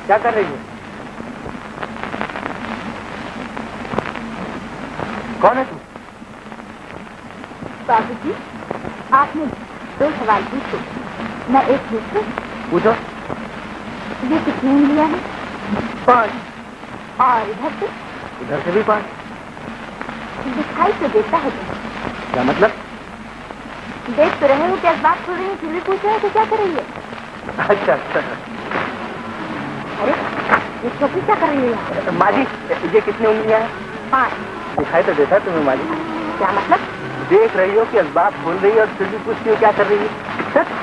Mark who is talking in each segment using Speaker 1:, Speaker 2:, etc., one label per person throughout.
Speaker 1: क्या कर रही है? कौन है तू?
Speaker 2: बाबूजी, आपने 2 सवाल पूछे, मैं एक पूछूं?
Speaker 1: पूछो।
Speaker 2: ये कितनी उंगलियां हैं?
Speaker 1: 5।
Speaker 2: और इधर से?
Speaker 1: इधर से भी 5।
Speaker 2: दिखाई तो देता है तुम्हें।
Speaker 1: क्या मतलब?
Speaker 2: देख तो रहे हो क्या बात कर रही है, फिर भी पूछ रहे हो कि क्या कर रही है?
Speaker 1: अच्छा अच्छा।
Speaker 2: अरे ये छोटी क्या कर रही है?
Speaker 1: माँ जी, ये कितनी उंगलियां हैं?
Speaker 2: 5।
Speaker 1: दिखाई तो देता है तुम्हें माँ जी।
Speaker 2: क्या मतलब?
Speaker 1: देख रही हो कि असबाब खोल रही है और फिर भी पूछती हो क्या कर रही है?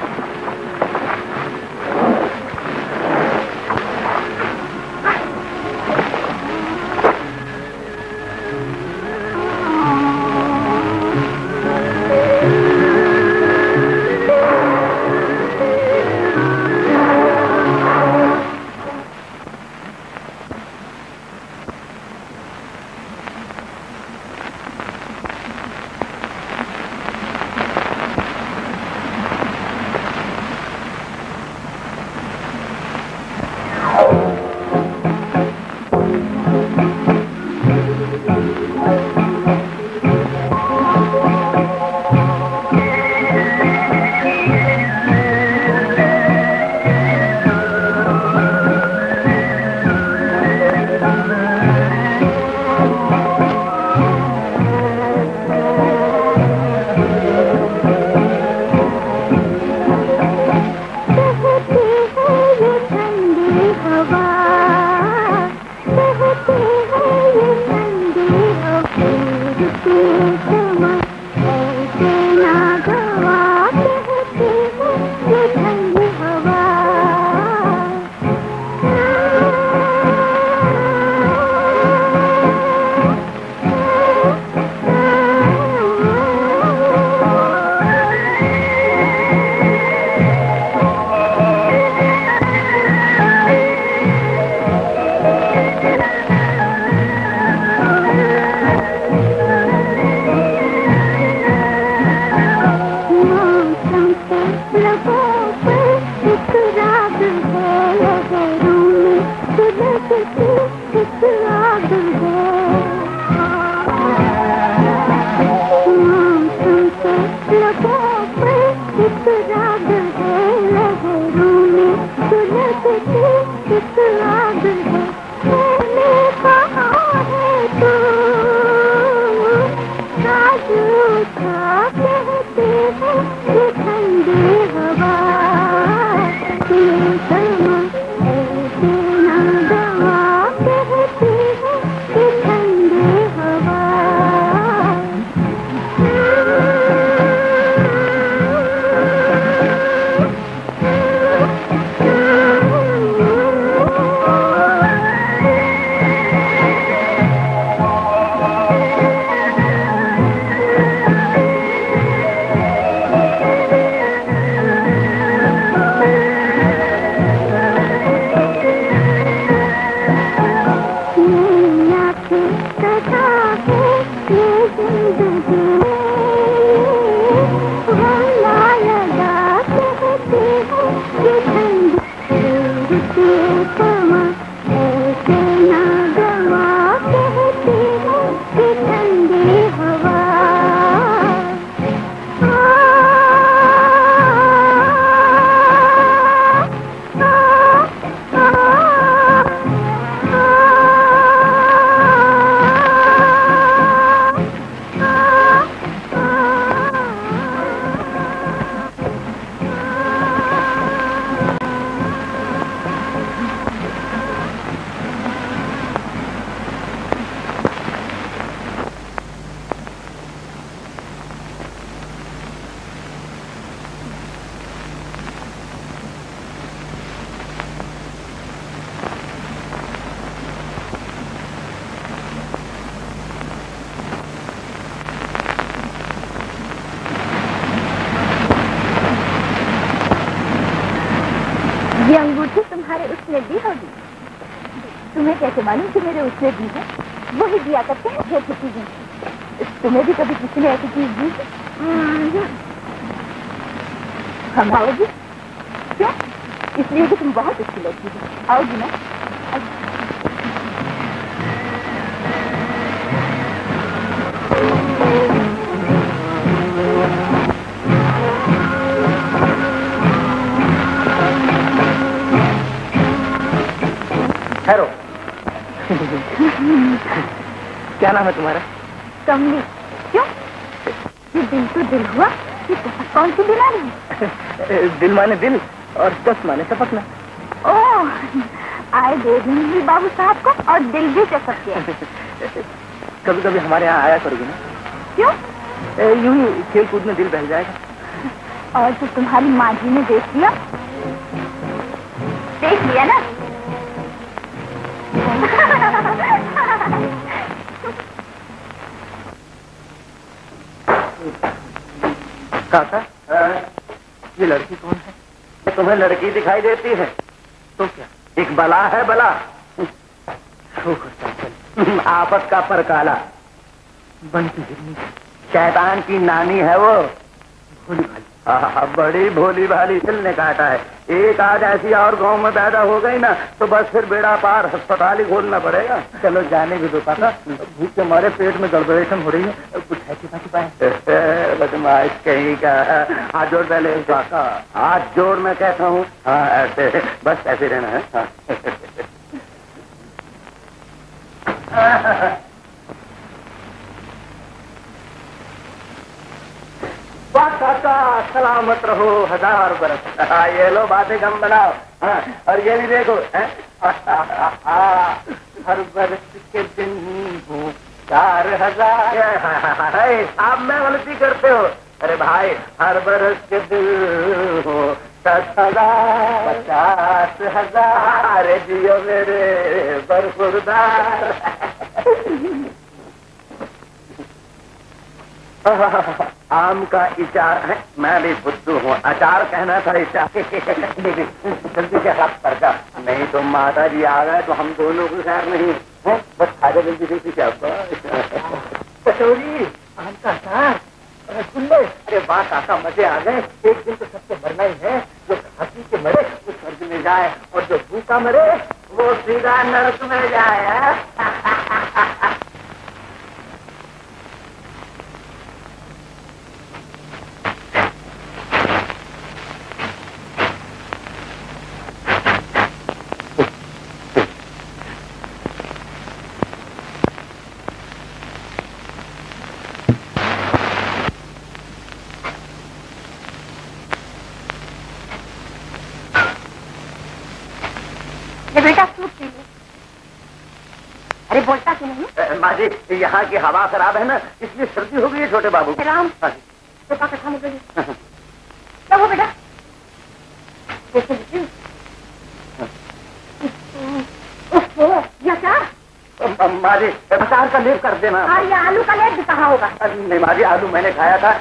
Speaker 2: ये अंगूठी तुम्हारे उसने दी होगी। तुम्हें कैसे मालूम कि मेरे उसने दी है? वो ही दिया करते हैं ऐसी चीजें। तुम्हें भी कभी किसी ने ऐसी चीज दी? हम आओगी? क्यों? इसलिए कि तुम बहुत अच्छी लगती हो। आओगी ना?
Speaker 1: क्या नाम है तुम्हारा?
Speaker 2: कमली। क्यों? ये दिल तो दिल हुआ, ये टपक कौन सी बीमारी है?
Speaker 1: दिल माने दिल और दस माने टपकना।
Speaker 2: ओह, आए दे भी बाबू साहब को और दिल भी टपक गया।
Speaker 1: कभी कभी हमारे यहाँ आया करोगे ना?
Speaker 2: क्यों?
Speaker 1: यूं ही खेल कूद में दिल बहल जाएगा।
Speaker 2: और जो तुम्हारी माँ जी ने देख लिया ना?
Speaker 1: काका, ये लड़की कौन है? तुम्हें लड़की दिखाई देती है तो क्या? एक बला है, बला। आपस का परकाला बनती हिरनी, शैतान की नानी है वो, भोली भाली। बड़ी भोली भाली। दिल ने काटा है। एक आज ऐसी और गांव में पैदा हो गई ना तो बस फिर बेड़ा पार, अस्पताल ही खोलना पड़ेगा। चलो जाने भी दो काका, भूख के हमारे पेट में गड़बड़ेशन हो रही है। कुछ है छिपा बदमाश कहीं का। हाथ जोड़ पहले काका, हाथ जोड़ मैं कहता हूँ। हाँ ऐसे, बस ऐसे रहना है। हाँ। वाह काका, सलामत रहो 1000 बरस। ये लो बातें कम बनाओ। हाँ, और ये भी देखो, हर बरस के दिन हूँ 4000। आप में गलती करते हो। अरे भाई, हर बरस के दिन हूँ 10,000 50,000। अरे जियो मेरे बरखुरदार। आम का इचार है, मैं भी बुद्धू हूँ। अचार कहना था, इचार। जल्दी से हाथ पर जा, नहीं तो माता जी आ गए तो हम दोनों को खैर नहीं है। बस खा जा जल्दी जल्दी। क्या कचौरी, आम का अचार, रसगुल्ले। अरे वाह काका, मजे आ गए। एक दिन तो सबसे मरना ही है। जो हंसी के मरे वो स्वर्ग में जाए और जो भूखा मरे वो सीधा नरक में जाए।
Speaker 2: बेटा सूट पीजिए। अरे बोलता क्यों नहीं?
Speaker 1: माँ जी, यहाँ की हवा खराब है ना, इसलिए सर्दी हो गई है छोटे बाबू।
Speaker 2: राम, तो पापा खाने के लिए क्या हो बेटा? या क्या?
Speaker 1: माँ जी, अचार का लेप कर देना।
Speaker 2: हाँ, ये आलू का लेप भी कहाँ होगा?
Speaker 1: नहीं माँ जी, आलू मैंने खाया था।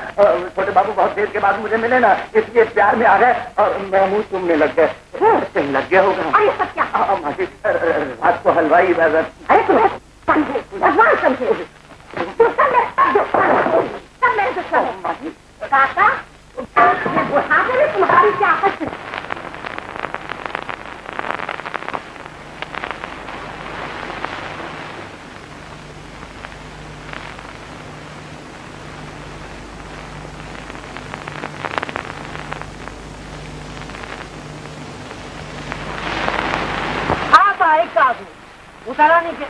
Speaker 1: छोटे बाबू बहुत देर के बाद मुझे मिले ना, इसलिए प्यार में आ गए और मेरा मुंह चूमने लग गए। कहीं लग गया होगा।
Speaker 2: अरे सब क्या?
Speaker 1: माँ जी, रात को हलवाई इबादत।
Speaker 2: अरे तुम्हें समझे, भगवान समझे। सब मेरे दुश्मन है। माँ जी, काका, बुढ़ापे में तुम्हारी क्या आपत्ति?
Speaker 3: उतारा नहीं के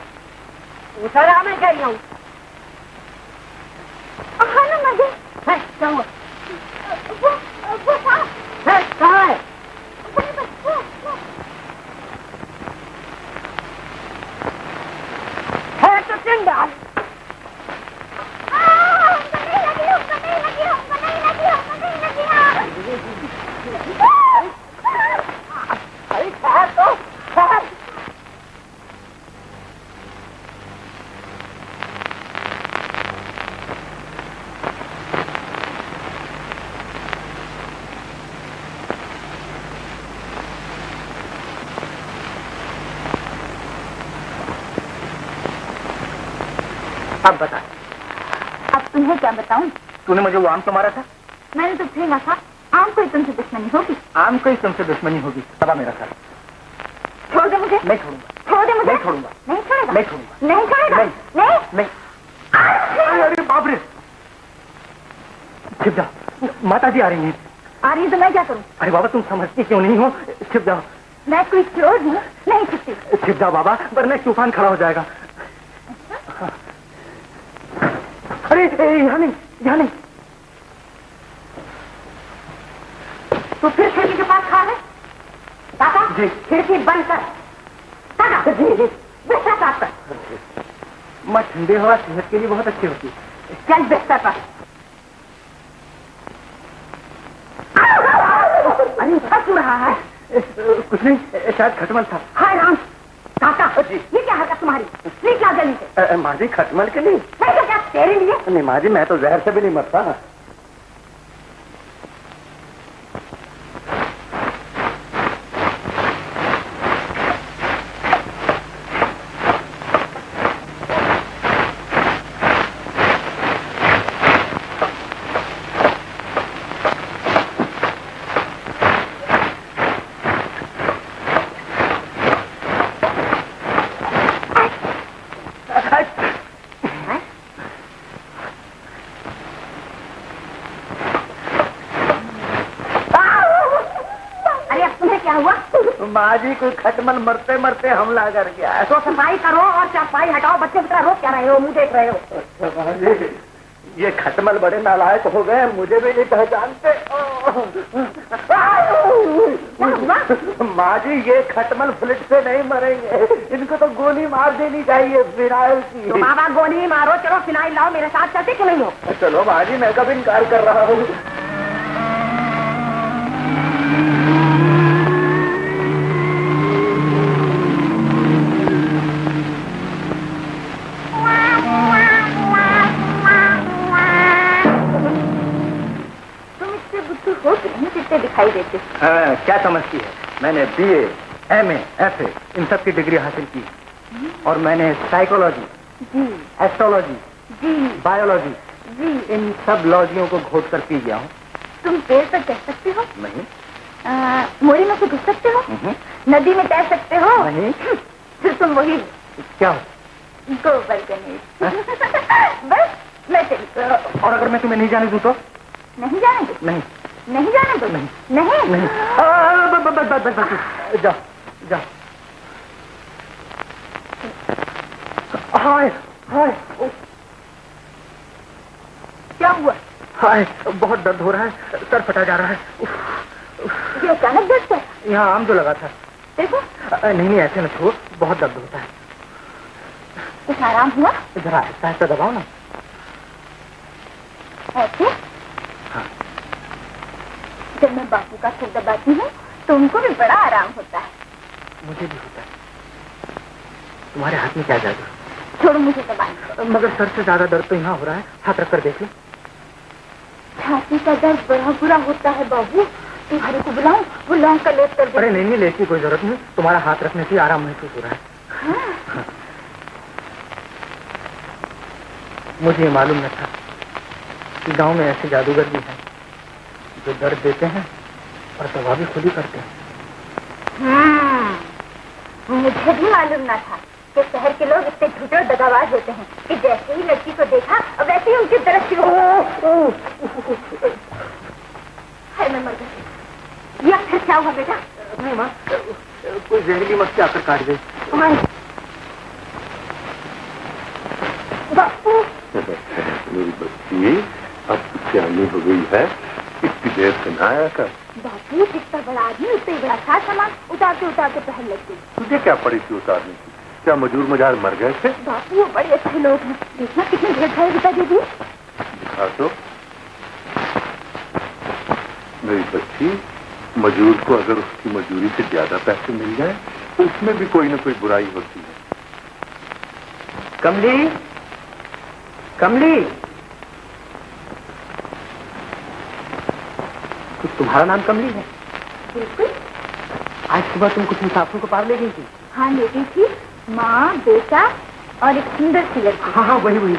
Speaker 3: उतारा मैं कह रही हूँ। क्या हुआ?
Speaker 2: वो
Speaker 3: कहाँ है? है तो चिंडा। अरे खैर तो खैर।
Speaker 1: अब बता।
Speaker 2: अब तुम्हें क्या बताऊं?
Speaker 1: तूने मुझे वो आम तो मारा था।
Speaker 2: मैंने तो फेंका था। आम को ही तुमसे दुश्मनी होगी।
Speaker 1: आम को ही तुमसे दुश्मनी होगी। तबा मेरा सर।
Speaker 2: छोड़ दे मुझे।
Speaker 1: नहीं छोड़ूंगा।
Speaker 2: छोड़ दे मुझे।
Speaker 1: नहीं छोड़ूंगा।
Speaker 2: नहीं छोड़ेगा।
Speaker 1: नहीं छोड़ूंगा।
Speaker 2: नहीं छोड़ेगा।
Speaker 1: नहीं नहीं। अरे बाप रे, छिप जाओ, माता जी आ रही हैं।
Speaker 2: आ रही तो मैं क्या करूं?
Speaker 1: अरे बाबा, तुम समझती क्यों नहीं हो? छिप जाओ।
Speaker 2: मैं कोई चोर हूँ, नहीं छिपती।
Speaker 1: छिप जाओ बाबा, वरना तूफान खड़ा हो जाएगा। अरे यहाँ नहीं।
Speaker 3: तू फिर खिड़की के पास खड़ा है? काका
Speaker 1: जी।
Speaker 3: खिड़की बंद कर। काका जी बिस्तर साफ कर।
Speaker 1: मैं ठंडी हवा सेहत के लिए बहुत अच्छी होती है।
Speaker 3: चल बिस्तर पर। अरे फंस रहा है।
Speaker 1: कुछ नहीं, शायद खटमल था।
Speaker 3: हाय राम। काका जी ये क्या हरकत तुम्हारी? निकला जल्दी से।
Speaker 1: माँ जी खटमल के लिए?
Speaker 3: नहीं तो क्या तेरे लिए?
Speaker 1: नहीं माँ जी, मैं तो जहर से भी नहीं मरता। माँ जी कोई खटमल मरते मरते हमला कर गया है।
Speaker 3: तो सफाई करो और चारपाई हटाओ। बच्चे की तरह रोक क्या रहे हो? मुंह देख रहे हो?
Speaker 1: अच्छा माँ जी, ये खटमल बड़े नालायक हो गए, मुझे भी नहीं पहचानते। माँ जी ये खटमल फ्लिट से नहीं मरेंगे, इनको तो गोली मार देनी चाहिए फिनाइल की।
Speaker 3: तो बाबा गोली मारो। चलो फिनाइल लाओ, मेरे साथ चलते क्यों नहीं हो?
Speaker 1: चलो माँ जी, मैं कब इनकार कर रहा हूँ।
Speaker 2: दिखाई देते।
Speaker 1: क्या समझती है, मैंने BA, MA, FA इन सब की डिग्री हासिल की और मैंने साइकोलॉजी
Speaker 2: जी,
Speaker 1: एस्ट्रोलॉजी
Speaker 2: जी,
Speaker 1: बायोलॉजी
Speaker 2: जी,
Speaker 1: इन सब लॉजियों को घोट कर पी गया हूँ।
Speaker 2: तुम पेड़ पर चढ़ सकते हो?
Speaker 1: नहीं।
Speaker 2: मोरी में से घुस सकते हो? नदी में तैर सकते हो?
Speaker 1: नहीं।
Speaker 2: फिर तुम वही
Speaker 1: क्या हो?
Speaker 2: गोबर गणेश। बस मैं चली।
Speaker 1: और अगर मैं तुम्हें नहीं जाने दूँ तो?
Speaker 2: नहीं जाने दो?
Speaker 1: नहीं।
Speaker 2: नहीं जाने दो?
Speaker 1: नहीं।
Speaker 2: नहीं?
Speaker 1: नहीं। बस जाओ जाओ। हाय हाय,
Speaker 2: क्या हुआ?
Speaker 1: हाय बहुत दर्द हो रहा है, सर फटा जा रहा है।
Speaker 2: ये अचानक दर्द है?
Speaker 1: यहाँ आम जो लगा था।
Speaker 2: देखो।
Speaker 1: नहीं ऐसे न छो, बहुत दर्द होता है।
Speaker 2: कुछ आराम हुआ?
Speaker 1: जरा ऐसा दबाओ ना।
Speaker 2: ऐसे?
Speaker 1: हाँ।
Speaker 2: जब मैं बापू का सिर दबाती हूँ तो उनको भी बड़ा आराम होता है।
Speaker 1: मुझे भी होता है। तुम्हारे हाथ में क्या जादू?
Speaker 2: छोड़ो मुझे दबाना।
Speaker 1: मगर सर से ज्यादा दर्द तो यहाँ हो रहा है, हाथ रख कर देख लो।
Speaker 2: छाती का दर्द बड़ा बुरा होता है बाबू। तुम्हारे को बुलाऊं? वो लौंग का लेप कर दे।
Speaker 1: अरे नहीं लेट की कोई जरूरत नहीं, तुम्हारा हाथ रखने से आराम महसूस हो रहा है।
Speaker 2: हाँ।
Speaker 1: मुझे मालूम न था कि गांव में ऐसे जादूगर भी हैं जो दर्द देते हैं और दवा भी खुद ही करते हैं।
Speaker 2: मुझे भी मालूम न था कि शहर के लोग इतने झूठे और दगाबाज होते हैं कि जैसे ही लड़की को देखा और वैसे ही उनकी तरफ शुरू है। मैं मर गई। या फिर क्या हुआ बेटा?
Speaker 1: नहीं माँ, कोई जहरीली मक्खी आकर काट गई।
Speaker 2: बापू
Speaker 4: मेरी बच्ची अब सियानी हो गई है, इतनी देर से ना आया कर।
Speaker 2: बापू जितना बड़ा आदमी उतना ही बड़ा था सामान उतारते उतारते पहन लगती।
Speaker 4: तुझे क्या पड़ी थी उतारने की? क्या मजूर मजार मर गए थे?
Speaker 2: बापू वो बड़े अच्छे लोग हैं। देखना कितने ढेर सारे बता दीजिए।
Speaker 4: दिखा तो। मेरी बच्ची, मजूर को अगर उसकी मजूरी से ज्यादा पैसे मिल जाए तो उसमें भी कोई न कोई बुराई होती है।
Speaker 1: कमली, कमली, तुम्हारा नाम कमली है?
Speaker 2: बिल्कुल।
Speaker 1: आज सुबह तुम कुछ मुसाफिर को पार ले गई थी?
Speaker 2: हाँ ले गई थी। माँ, बेटा और एक सुंदर सी लड़की।
Speaker 1: हाँ वही।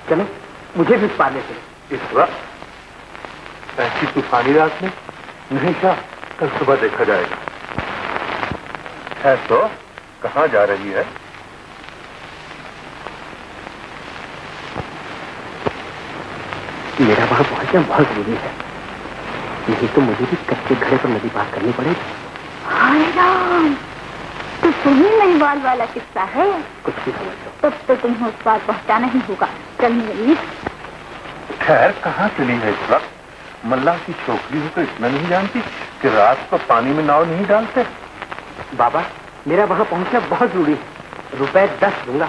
Speaker 1: चलो मुझे भी पार ले चलो।
Speaker 4: इस वक्त ऐसी तूफानी रात में नहीं क्या, कल सुबह देखा जाएगा। है तो कहाँ जा रही है?
Speaker 1: मेरा वहां पहुंचना बहुत जरूरी है, नहीं तो मुझे भी कच्चे घड़े पर नदी पार करनी पड़ेगी।
Speaker 2: हाय राम, तो तुम्हें महिवाल वाला किस्सा है?
Speaker 1: कुछ भी समझ लो।
Speaker 2: तब तो तुम्हें उस पार पहुंचाना ही होगा। चल मेरी
Speaker 4: खैर कहाँ चली है इस वक्त? मल्लाह की छोकरी हो तो इतना नहीं जानती कि रात को पानी में नाव नहीं डालते?
Speaker 1: बाबा, मेरा वहां पहुंचना बहुत जरूरी है। रुपए 10 दूंगा।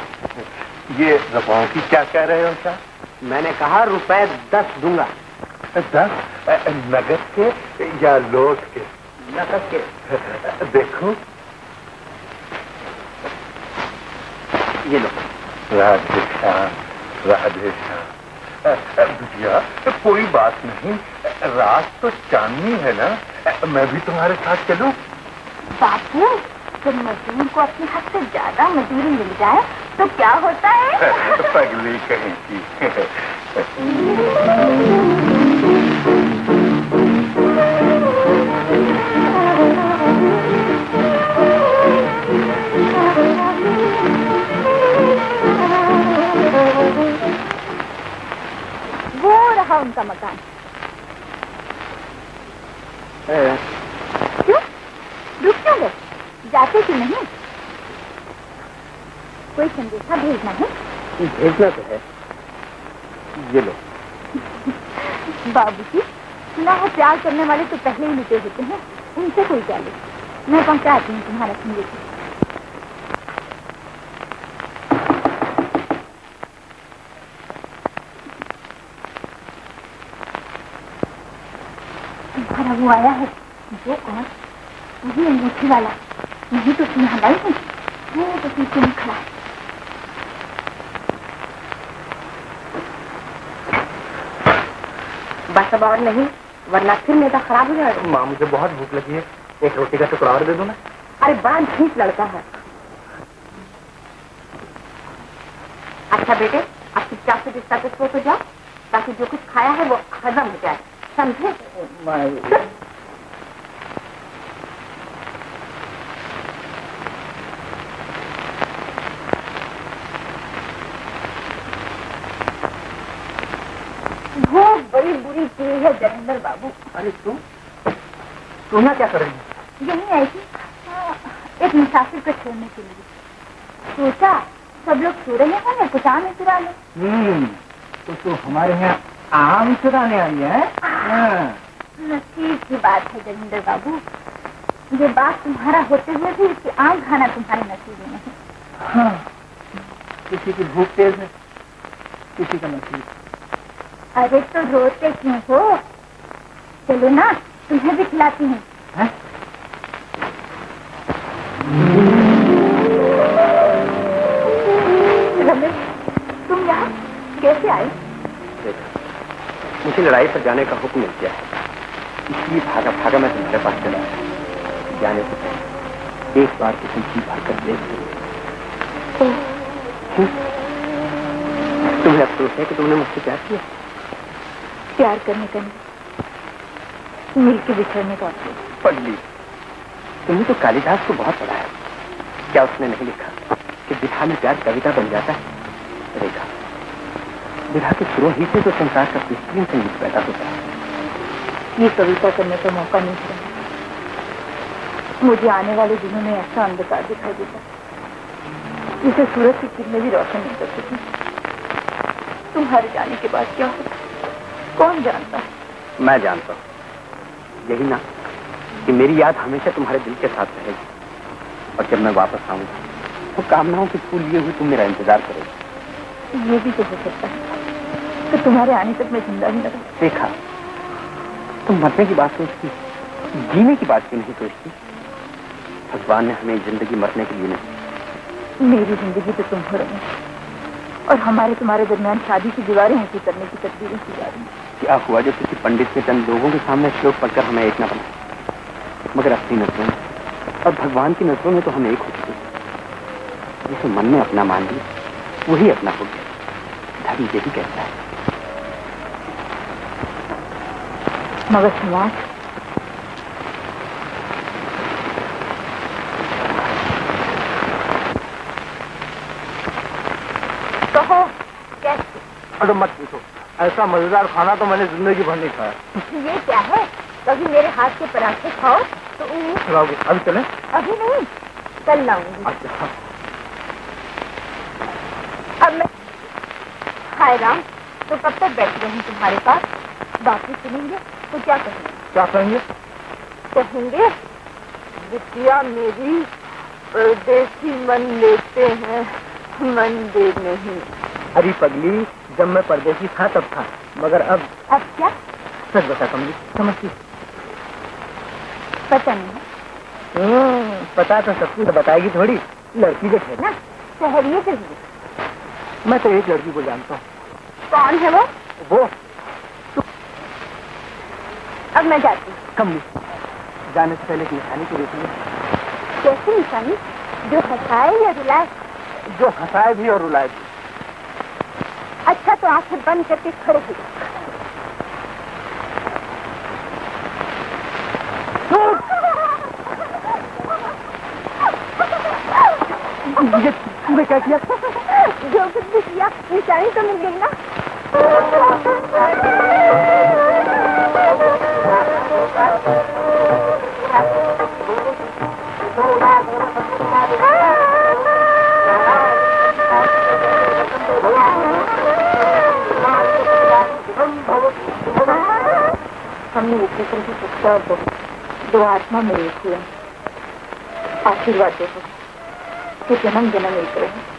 Speaker 4: ये रफाओं की क्या कह रहे हो क्या?
Speaker 1: मैंने कहा रुपए 10 दूंगा।
Speaker 4: 10? नगद के या लौट के?
Speaker 1: नकद के।
Speaker 4: देखो,
Speaker 1: ये लो।
Speaker 4: राधे श्याम, राधे श्याम। भैया कोई बात नहीं, रात तो चांदनी है ना, मैं भी तुम्हारे साथ चलूं?
Speaker 2: बापू, जब मजदूर को अपने हक से ज्यादा मजदूरी मिल जाए तो क्या होता है?
Speaker 4: पगली कहीं की।
Speaker 2: वो रहा उनका मकान। क्यों? रुक क्यों गए? जाते कि नहीं? कोई संदेशा भेजना है?
Speaker 1: भेजना तो है। ये लो।
Speaker 2: बाबूजी, सुना है प्यार करने वाले तो पहले ही लुटे होते हैं, उनसे कोई क्या ले। मैं पहुंचाती हूँ तुम्हारा संदेश। तुम्हारा वो आया है। वो कौन? वही अंगूठी वाला। नहीं तो उसने हलाई नहीं। वो तो पीछे में खड़ा है।
Speaker 3: बस अब और नहीं, वरना फिर मेरा खराब हो जाएगा।
Speaker 1: माँ, मुझे बहुत भूख लगी है, एक रोटी का टुकड़ा और दे दो ना।
Speaker 3: अरे बड़ा ठीक लड़का है। अच्छा बेटे, अब चुपचाप से बिस्तर पे सो तो जाओ, ताकि जो कुछ खाया है वो हजम हो जाए, समझे?
Speaker 2: वो बड़ी बुरी चीज है जयेंद्र बाबू।
Speaker 1: अरे तू यहाँ क्या कर रही है?
Speaker 2: यही आई थी एक मुसाफिर को छोड़ने के लिए। सोचा सब लोग सो रहे हैं, कुछ आम ही चुरा ले।
Speaker 1: तो हमारे यहाँ आम चुराने आई है?
Speaker 2: नसीब की बात है जयेंद्र बाबू। ये बात तुम्हारा होते हुए भी कि आम खाना तुम्हारे नसीब में नहीं।
Speaker 1: हाँ, किसी की भूख तेज है, किसी का नसीब।
Speaker 2: अरे तो रोते क्यों हो? चलो ना, तुम्हें भी खिलाती हूँ। रमेश, तुम यहाँ कैसे आए?
Speaker 1: मुझे लड़ाई पर जाने का हुक्म मिल गया है, इसलिए भागा भागा मैं तुम्हारे पास चला आया। जाने से पहले एक बार तुम जी भर कर देख लो। तुम्हें अफसोस है कि तुमने मुझसे प्यार किया?
Speaker 2: प्यार करने का नहीं, मिल के बिछड़ने का अफसोस।
Speaker 1: पगली, तुमने तो कालिदास को बहुत पढ़ा है। क्या उसने नहीं लिखा कि विधा में प्यार कविता बन जाता है? रेखा, विधा के शुरू ही से तो संसार का बेहतरीन संगीत पैदा होता है।
Speaker 2: ये कविता करने का मौका नहीं था। मुझे आने वाले दिनों में ऐसा अंधकार दिखाई देता जिसे सूरज की किरणें भी रोशन नहीं कर सकी। तुम्हारे जाने के बाद क्या होगा कौन जानता है?
Speaker 1: मैं जानता हूँ। यही ना कि मेरी याद हमेशा तुम्हारे दिल के साथ रहेगी, और जब मैं वापस आऊंगा तो कामनाओं के फूल लिए हुए तुम मेरा इंतजार करोगे।
Speaker 2: ये भी तो हो सकता है कि तुम्हारे आने तक मैं जिंदा ही न रहूं।
Speaker 1: देखा, तुम मरने की बात सोचती, जीने की बात क्यों नहीं सोचती? भगवान ने हमें जिंदगी मरने के लिए नहीं।
Speaker 2: मेरी जिंदगी तो तुम हो रही, और हमारे तुम्हारे दरमियान शादी की दीवारें ऊंची करने की तकदीरें की जा रही।
Speaker 1: क्या हुआ जो किसी पंडित के चंद लोगों के सामने श्लोक पढ़कर हमें एक न बना, मगर अपनी नजरों में और भगवान की नजरों में तो हम एक हो चुके। जिसे मन में अपना मान लिया वही अपना हो गया। धर्म यही कहता है।
Speaker 2: मगर समाज कहो कैसे?
Speaker 1: अरे मत पूछो, ऐसा मजेदार खाना तो मैंने जिंदगी भर नहीं खाया।
Speaker 2: ये क्या है? कभी मेरे हाथ के पराठे खाओ तो
Speaker 1: खिलाओगे? अभी चले?
Speaker 2: अभी नहीं, कल लाऊंगी।
Speaker 1: अच्छा।
Speaker 2: अब मैं हाय राम, तो कब तक बैठ रहे तुम्हारे पास? बाकी सुनेंगे तो क्या कहेंगे?
Speaker 1: क्या कहेंगे?
Speaker 2: कहेंगे बिटिया मेरी परदेसी मन लेते हैं, मन दे नहीं।
Speaker 1: अरे पगली, जब मैं परदेसी था तब था, मगर अब
Speaker 2: क्या?
Speaker 1: सच बता कमली, समझती?
Speaker 2: पता नहीं।
Speaker 1: पता तो सब कुछ बताएगी थोड़ी, लड़की जो है
Speaker 2: ना ठहरिए कहिए।
Speaker 1: मैं तो एक लड़की को जानता हूँ।
Speaker 2: कौन है वो?
Speaker 1: वो
Speaker 2: अब मैं जाती हूँ।
Speaker 1: कमली, जाने से पहले की निशानी को देखिए।
Speaker 2: कैसी निशानी? जो हंसाए या रुलाए?
Speaker 1: जो हंसाए भी और रुलाए भी।
Speaker 2: अच्छा तो आंखें बंद करके खड़े हो।
Speaker 1: तूने क्या किया?
Speaker 2: जो कुछ भी किया निशानी तो मिल गई ना। हमने एक दूसरे की शिक्षा दो आत्मा में एक हुए। आशीर्वाद दो कि जन्म जन्म एक रहे।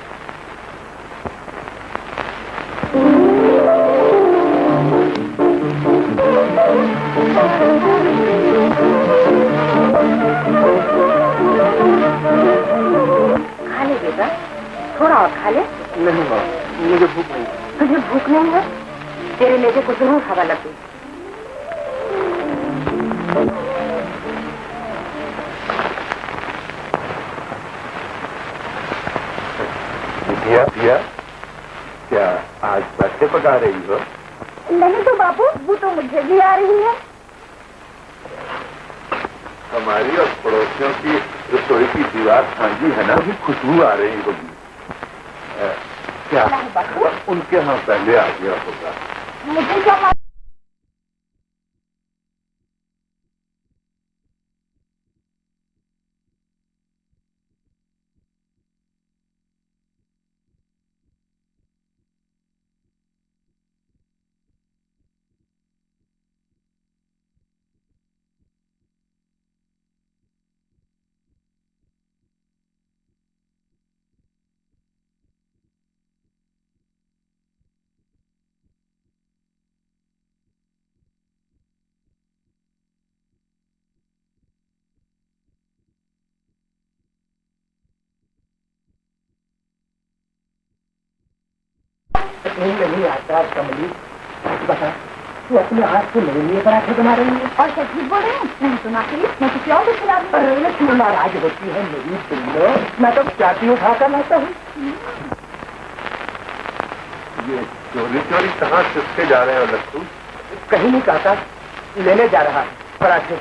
Speaker 2: खा ले बेटा, थोड़ा और खा ले।
Speaker 1: नहीं माँ, मुझे भूख नहीं।
Speaker 2: तुझे भूख नहीं है? तेरे लेजे को जरूर हवा लग गई।
Speaker 4: दिया, क्या आज पैसे पका रही हो?
Speaker 2: नहीं तो बाबू, वो तो मुझे भी आ रही है।
Speaker 4: हमारी और पड़ोसियों की रसोई की दीवार सांझी है ना, अभी खुशबू आ रही होगी। क्या उनके यहाँ पहले आ गया होगा?
Speaker 2: मुझे क्या मालूम?
Speaker 1: नहीं आता कमली, बता तू अपने हाथ से मेरे लिए पराठे बना रही है?
Speaker 2: और क्या झूठ बोल रही हूँ? नहीं सुना करिए, मैं किसी और को खिला दूँ।
Speaker 1: अरे क्यों नाराज होती है मेरी पिल्लो? मैं तो चाटी उठाकर लाता हूँ।
Speaker 4: ये चोरी चोरी कहाँ चुपके जा रहे हो लट्टू?
Speaker 1: कहीं नहीं कहता, लेने जा रहा है पराठे।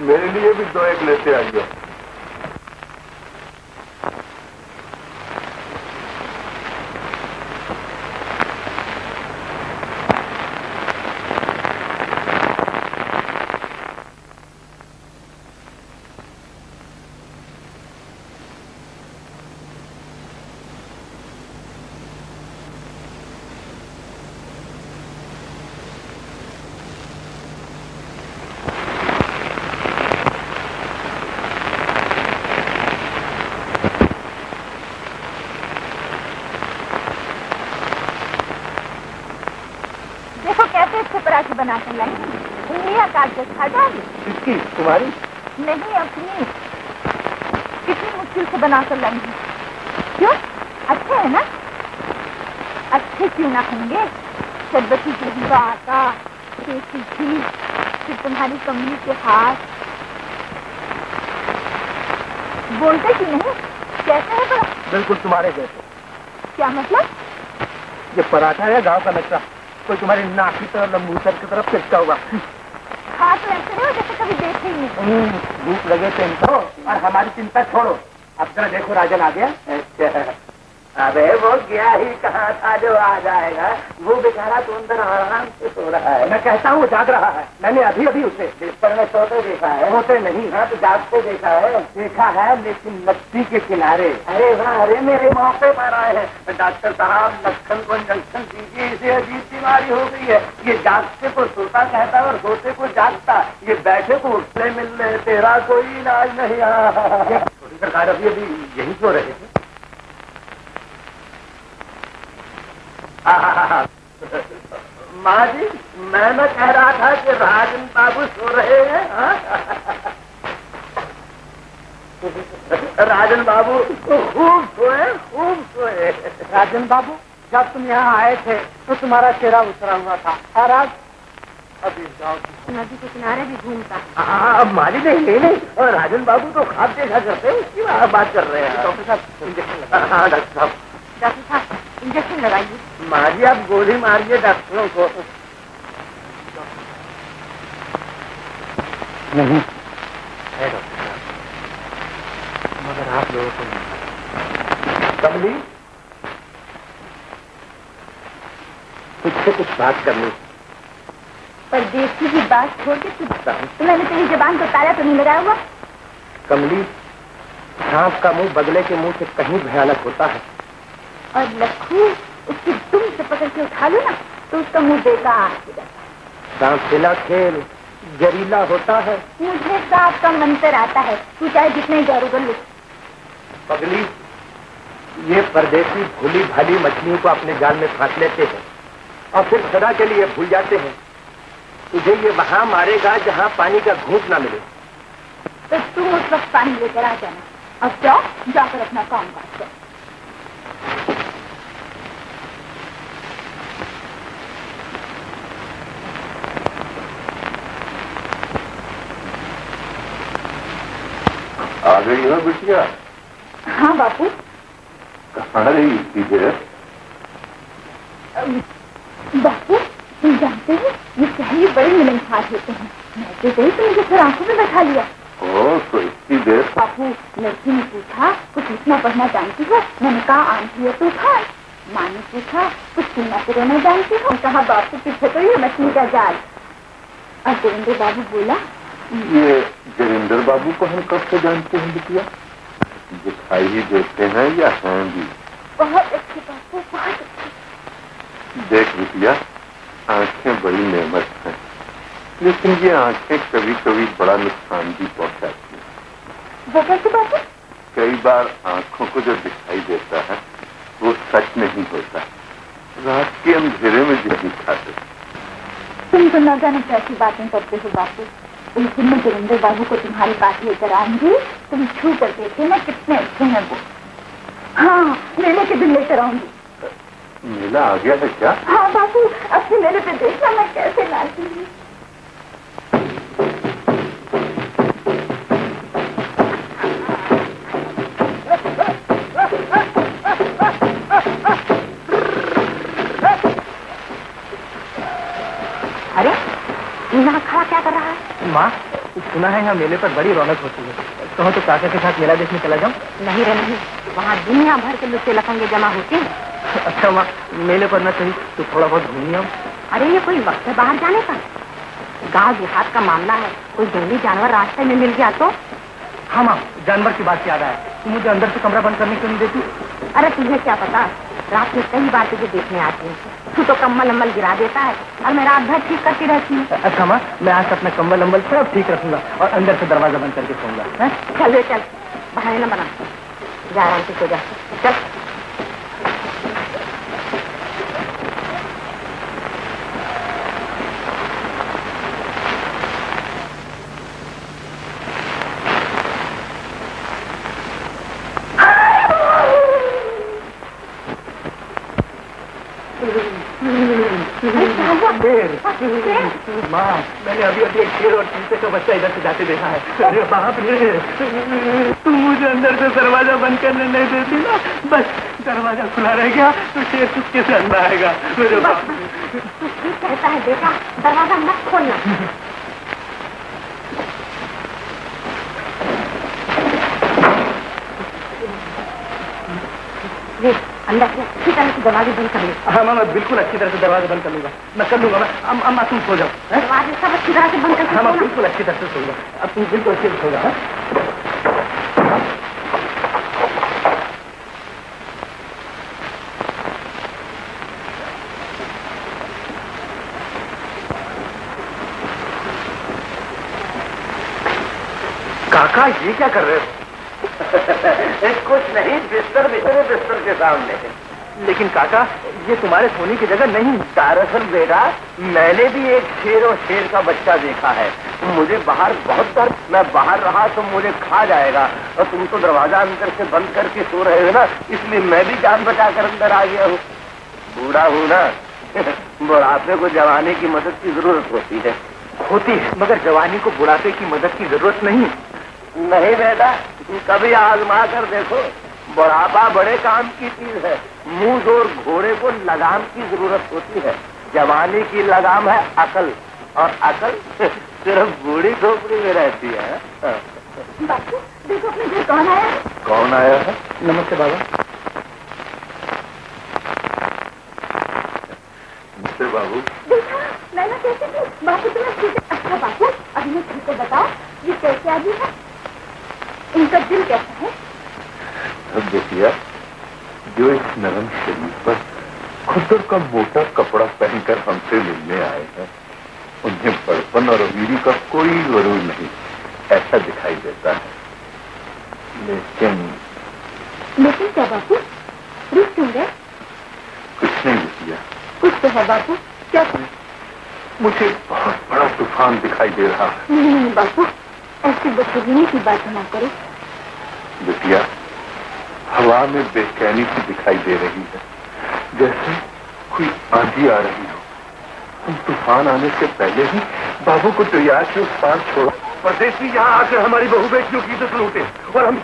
Speaker 4: मेरे लिए भी 2 एक लेते आइए।
Speaker 2: पराठे बनाकर लाई, उंगलियां काट कर खा जाओगी।
Speaker 1: किसकी? तुम्हारी?
Speaker 2: नहीं, अपनी। कितनी मुश्किल से बनाकर लाई हूँ। क्यों? अच्छे है ना? अच्छे क्यों ना होंगे? शरबती गेहूं का आटा, देसी घी, फिर तुम्हारी कमली के हाथ। बोलते कि नहीं? कैसे है बड़ा?
Speaker 1: बिल्कुल तुम्हारे जैसे।
Speaker 2: क्या मतलब?
Speaker 1: ये पराठा है गांव का नक्शा, कोई तुम्हारी नाक की तरफ लंबूसर की तरफ चिपका होगा।
Speaker 2: हाँ तो ऐसे नहीं, जैसे कभी देखे ही नहीं।
Speaker 1: भूख लगे चिंता हो और हमारी चिंता छोड़ो। अब जरा देखो राजन आ गया। अबे वो गया ही कहाँ था जो आ जाएगा। वो बेचारा तो अंदर आराम से सो रहा है। मैं कहता हूँ जाग रहा है। मैंने अभी अभी उसे बिस्तर में सोते देखा है। सोते नहीं, हाँ तो जागते देखा है। देखा है लेकिन नदी के किनारे। अरे वाह, अरे मेरे मौके पर आए हैं। डॉक्टर साहब लखन को इंजेक्शन दीजिए, इसे अजीब बीमारी हो गई है। ये जागते को सोता कहता है और सोते को जागता। ये बैठे को उठने मिलने तेरा कोई इलाज नहीं। छोटी सरकार अभी अभी यही सो रहे थे। माँ जी, मैं कह रहा था कि राजन बाबू सो रहे हैं। राजन बाबू खूब सोए, खूब सोए। राजन बाबू, जब तुम यहाँ आए थे तो तुम्हारा चेहरा उतरा हुआ था और आज अभी जाओ
Speaker 3: नदी के किनारे भी घूमता।
Speaker 1: अब माली नहीं, और राजन बाबू तो खाब देखा करते हैं, उसकी बात कर रहे हैं। डॉक्टर साहब इंजेक्शन। हाँ डॉक्टर साहब।
Speaker 3: डॉक्टर साहब इंजेक्शन लगाइए।
Speaker 1: माँ जी आप गोली मारिए डॉक्टरों को। नहीं है डॉक्टर साहब, मगर आप लोगों को नहीं। कमली, तुझसे कुछ बात करनी।
Speaker 2: परदेसी की बात छोड़ के तुम्हें तेरी जबान को ताला तो नहीं लगाया हुआ?
Speaker 1: कमली, सांप का मुंह बगले के मुंह से कहीं भयानक होता है।
Speaker 2: और लखू उसकी दुम से पकड़ के उठा लो ना तो उसका मुंह बेकार हो जाता है।
Speaker 1: सांप खेला खेल जहरीला होता है।
Speaker 2: मुझे सांप का मंत्र आता है, तू चाहे जितने जोर उगल लो।
Speaker 1: पगली, ये परदेसी भूली भाली मछलियों को अपने जाल में फांस लेते हैं और फिर सदा के लिए भूल जाते हैं। तुझे ये वहां मारेगा जहां पानी का घूंट ना मिले।
Speaker 2: तो तुम उस वक्त पानी लेकर आ जाना। अब जाओ, जाकर अपना काम काज करो।
Speaker 4: आ गई हो बिटिया?
Speaker 2: हाँ बापू।
Speaker 4: कहाँ रही इतनी देर?
Speaker 2: बापू तुम जानते हो ये शहरी बड़े मिलनसार होते हैं। मैं तो गई तो मुझे फिर आंखों में बैठा लिया।
Speaker 4: ओ तो इतनी देर?
Speaker 2: बापू लड़की ने पूछा कुछ लिखना पढ़ना जानती हो? मैंने कहा आंटी है तूफान। माँ ने पूछा कुछ सुनना फिरना जानती हो? कहा बापू पीछे तो ये मछली का जाल। और गोविंदर बाबू बोला
Speaker 4: ये जरिंदर बाबू को हम कब से जानते हैं बिटिया? दिखाई ही देते हैं या हैं भी?
Speaker 2: बहुत अच्छी बापू, बहुत अच्छी।
Speaker 4: देख बिटिया, आंखें बड़ी नेमत हैं, लेकिन ये आंखें कभी कभी बड़ा नुकसान भी पहुंचाती हैं।
Speaker 2: वो कैसे बापू?
Speaker 4: कई बार आंखों को जो दिखाई देता है वो सच नहीं होता। रात के अंधेरे में जो दिखाते।
Speaker 2: तुम तो न जाने कैसी बातें करते हो बापू। उस दिन मैं जरिंदर बाबू को तुम्हारी बात लेकर आऊंगी, तुम छू कर देखे ना कितने अच्छे हैं वो। हाँ मेले के दिन लेकर आऊंगी।
Speaker 4: मेला आ गया है क्या?
Speaker 2: हाँ बापू, अपने मेले पे देखना मैं कैसे नाचूंगी।
Speaker 3: अरे यहाँ खड़ा क्या कर रहा है?
Speaker 1: माँ, सुना है यहाँ मेले पर बड़ी रौनक होती है। कहो तो काका के साथ मेला देखने चला जाऊं?
Speaker 3: नहीं रे नहीं, वहाँ दुनिया भर के लुच्चे लफंगे जमा होते हैं।
Speaker 1: अच्छा माँ, मेले पर न सही तो थोड़ा बहुत घूमिए हम।
Speaker 3: अरे ये कोई वक्त है बाहर जाने का? गांव देहात का मामला है, कोई जंगली जानवर रास्ते में मिल गया तो?
Speaker 1: हाँ माँ, जानवर की बात याद आया। तुम मुझे अंदर से कमरा बंद करने क्यों नहीं देती?
Speaker 3: अरे तुझे क्या पता, रात में कई बार तुझे देखने आती हूँ। तू तो कम्बल अम्बल गिरा देता है और मैं रात भर ठीक करती रहती हूँ।
Speaker 1: अच्छा माँ, मैं आज अपना कंबल अम्बल सब ठीक रखूंगा और अंदर से दरवाजा बंद करके सोऊंगा।
Speaker 3: चल वे चल, बहाने न बना, जा आराम से सो जा। चल
Speaker 1: माँ, मैंने अभी अभी एक शेर और चीते का बच्चा इधर से जाते देखा है। अरे बाप रे, तुम मुझे अंदर से दरवाजा बंद करने नहीं देती ना, बस दरवाजा खुला रह गया तो शेर चुपके से अंदर आएगा। मेरे बाप रे।
Speaker 3: तू ठीक कहता है बेटा, दरवाजा मत खोलना। अंदर से अच्छी तरह से दरवाजे बंद कर लो।
Speaker 1: हाँ मैं बिल्कुल अच्छी तरह से दरवाजा बंद कर लूंगा, मैं कर लूंगा। मैं अम्मा तुम सो जाओ।
Speaker 3: दरवाजे सब अच्छी तरह से बंद कर
Speaker 1: हाँ मैं बिल्कुल अच्छी तरह से सोऊंगा। अब तुम बिल्कुल अच्छी तरह से सो जाओ। काका ये क्या कर रहे हो? कुछ नहीं, बिस्तर के सामने। लेकिन काका ये तुम्हारे सोने की जगह नहीं। दरअसल बेटा मैंने भी एक शेर और शेर का बच्चा देखा है। मुझे बाहर बहुत डर, मैं बाहर रहा तो मुझे खा जाएगा, और तुम तो दरवाजा अंदर से बंद करके सो रहे हो ना, इसलिए मैं भी जान बचा कर अंदर आ गया हूँ। बूढ़ा हूँ ना, बुढ़ापे को जवानी की मदद की जरूरत होती है, मगर जवानी को बुढ़ापे की मदद की जरूरत नहीं। नहीं बेटा, कभी आजमा कर देखो, बुढ़ापा बड़े काम की चीज है। मुंह और घोड़े को लगाम की जरूरत होती है। जवानी की लगाम है अकल, और अकल सिर्फ बूढ़ी खोपड़ी में रहती है।
Speaker 3: बापू देखो अपने घर कौन आया है?
Speaker 1: कौन आया है? नमस्ते बाबा।
Speaker 4: नमस्ते बाबू।
Speaker 3: देखा मैंने कैसे थी? बापू तुम्हें ठीक है। अच्छा बापू अभी मैं तुमको बताओ ये कैसे आदमी है, इनका दिल कैसा है?
Speaker 4: अब देखिए, जो इस नरम शरीर पर खुदर का मोटा कपड़ा पहनकर हमसे मिलने आए हैं, उन्हें बड़पन और अमीरी का कोई गरूर नहीं, ऐसा दिखाई देता है।
Speaker 3: लेकिन क्या बापू रुक क्यों गए?
Speaker 4: कुछ नहीं बिटिया,
Speaker 3: कुछ तो है बापू। क्या?
Speaker 4: मुझे बहुत बड़ा तूफान दिखाई दे रहा है।
Speaker 3: नहीं बापू ऐसी बदतमीजी की बात ना करो।
Speaker 4: बिटिया, हवा में बेचैनी सी दिखाई दे रही है, जैसे कोई आंधी आ रही हो। तुम तूफान आने से पहले ही बाबू को तैयार से उस पार छोड़ो। परदेसी यहाँ आकर हमारी बहू बेटियों की इज्जत लूटे, और हम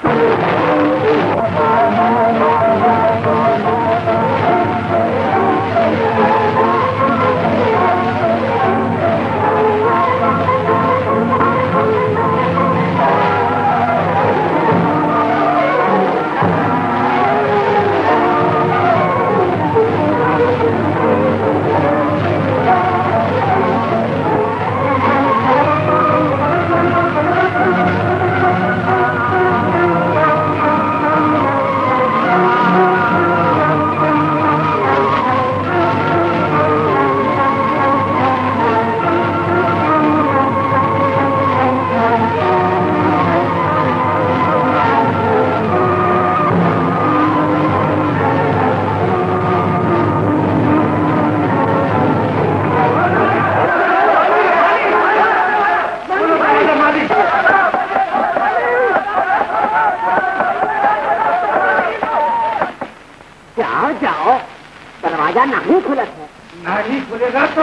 Speaker 3: दरवाजा नहीं खुला है।
Speaker 1: नहीं खुलेगा तो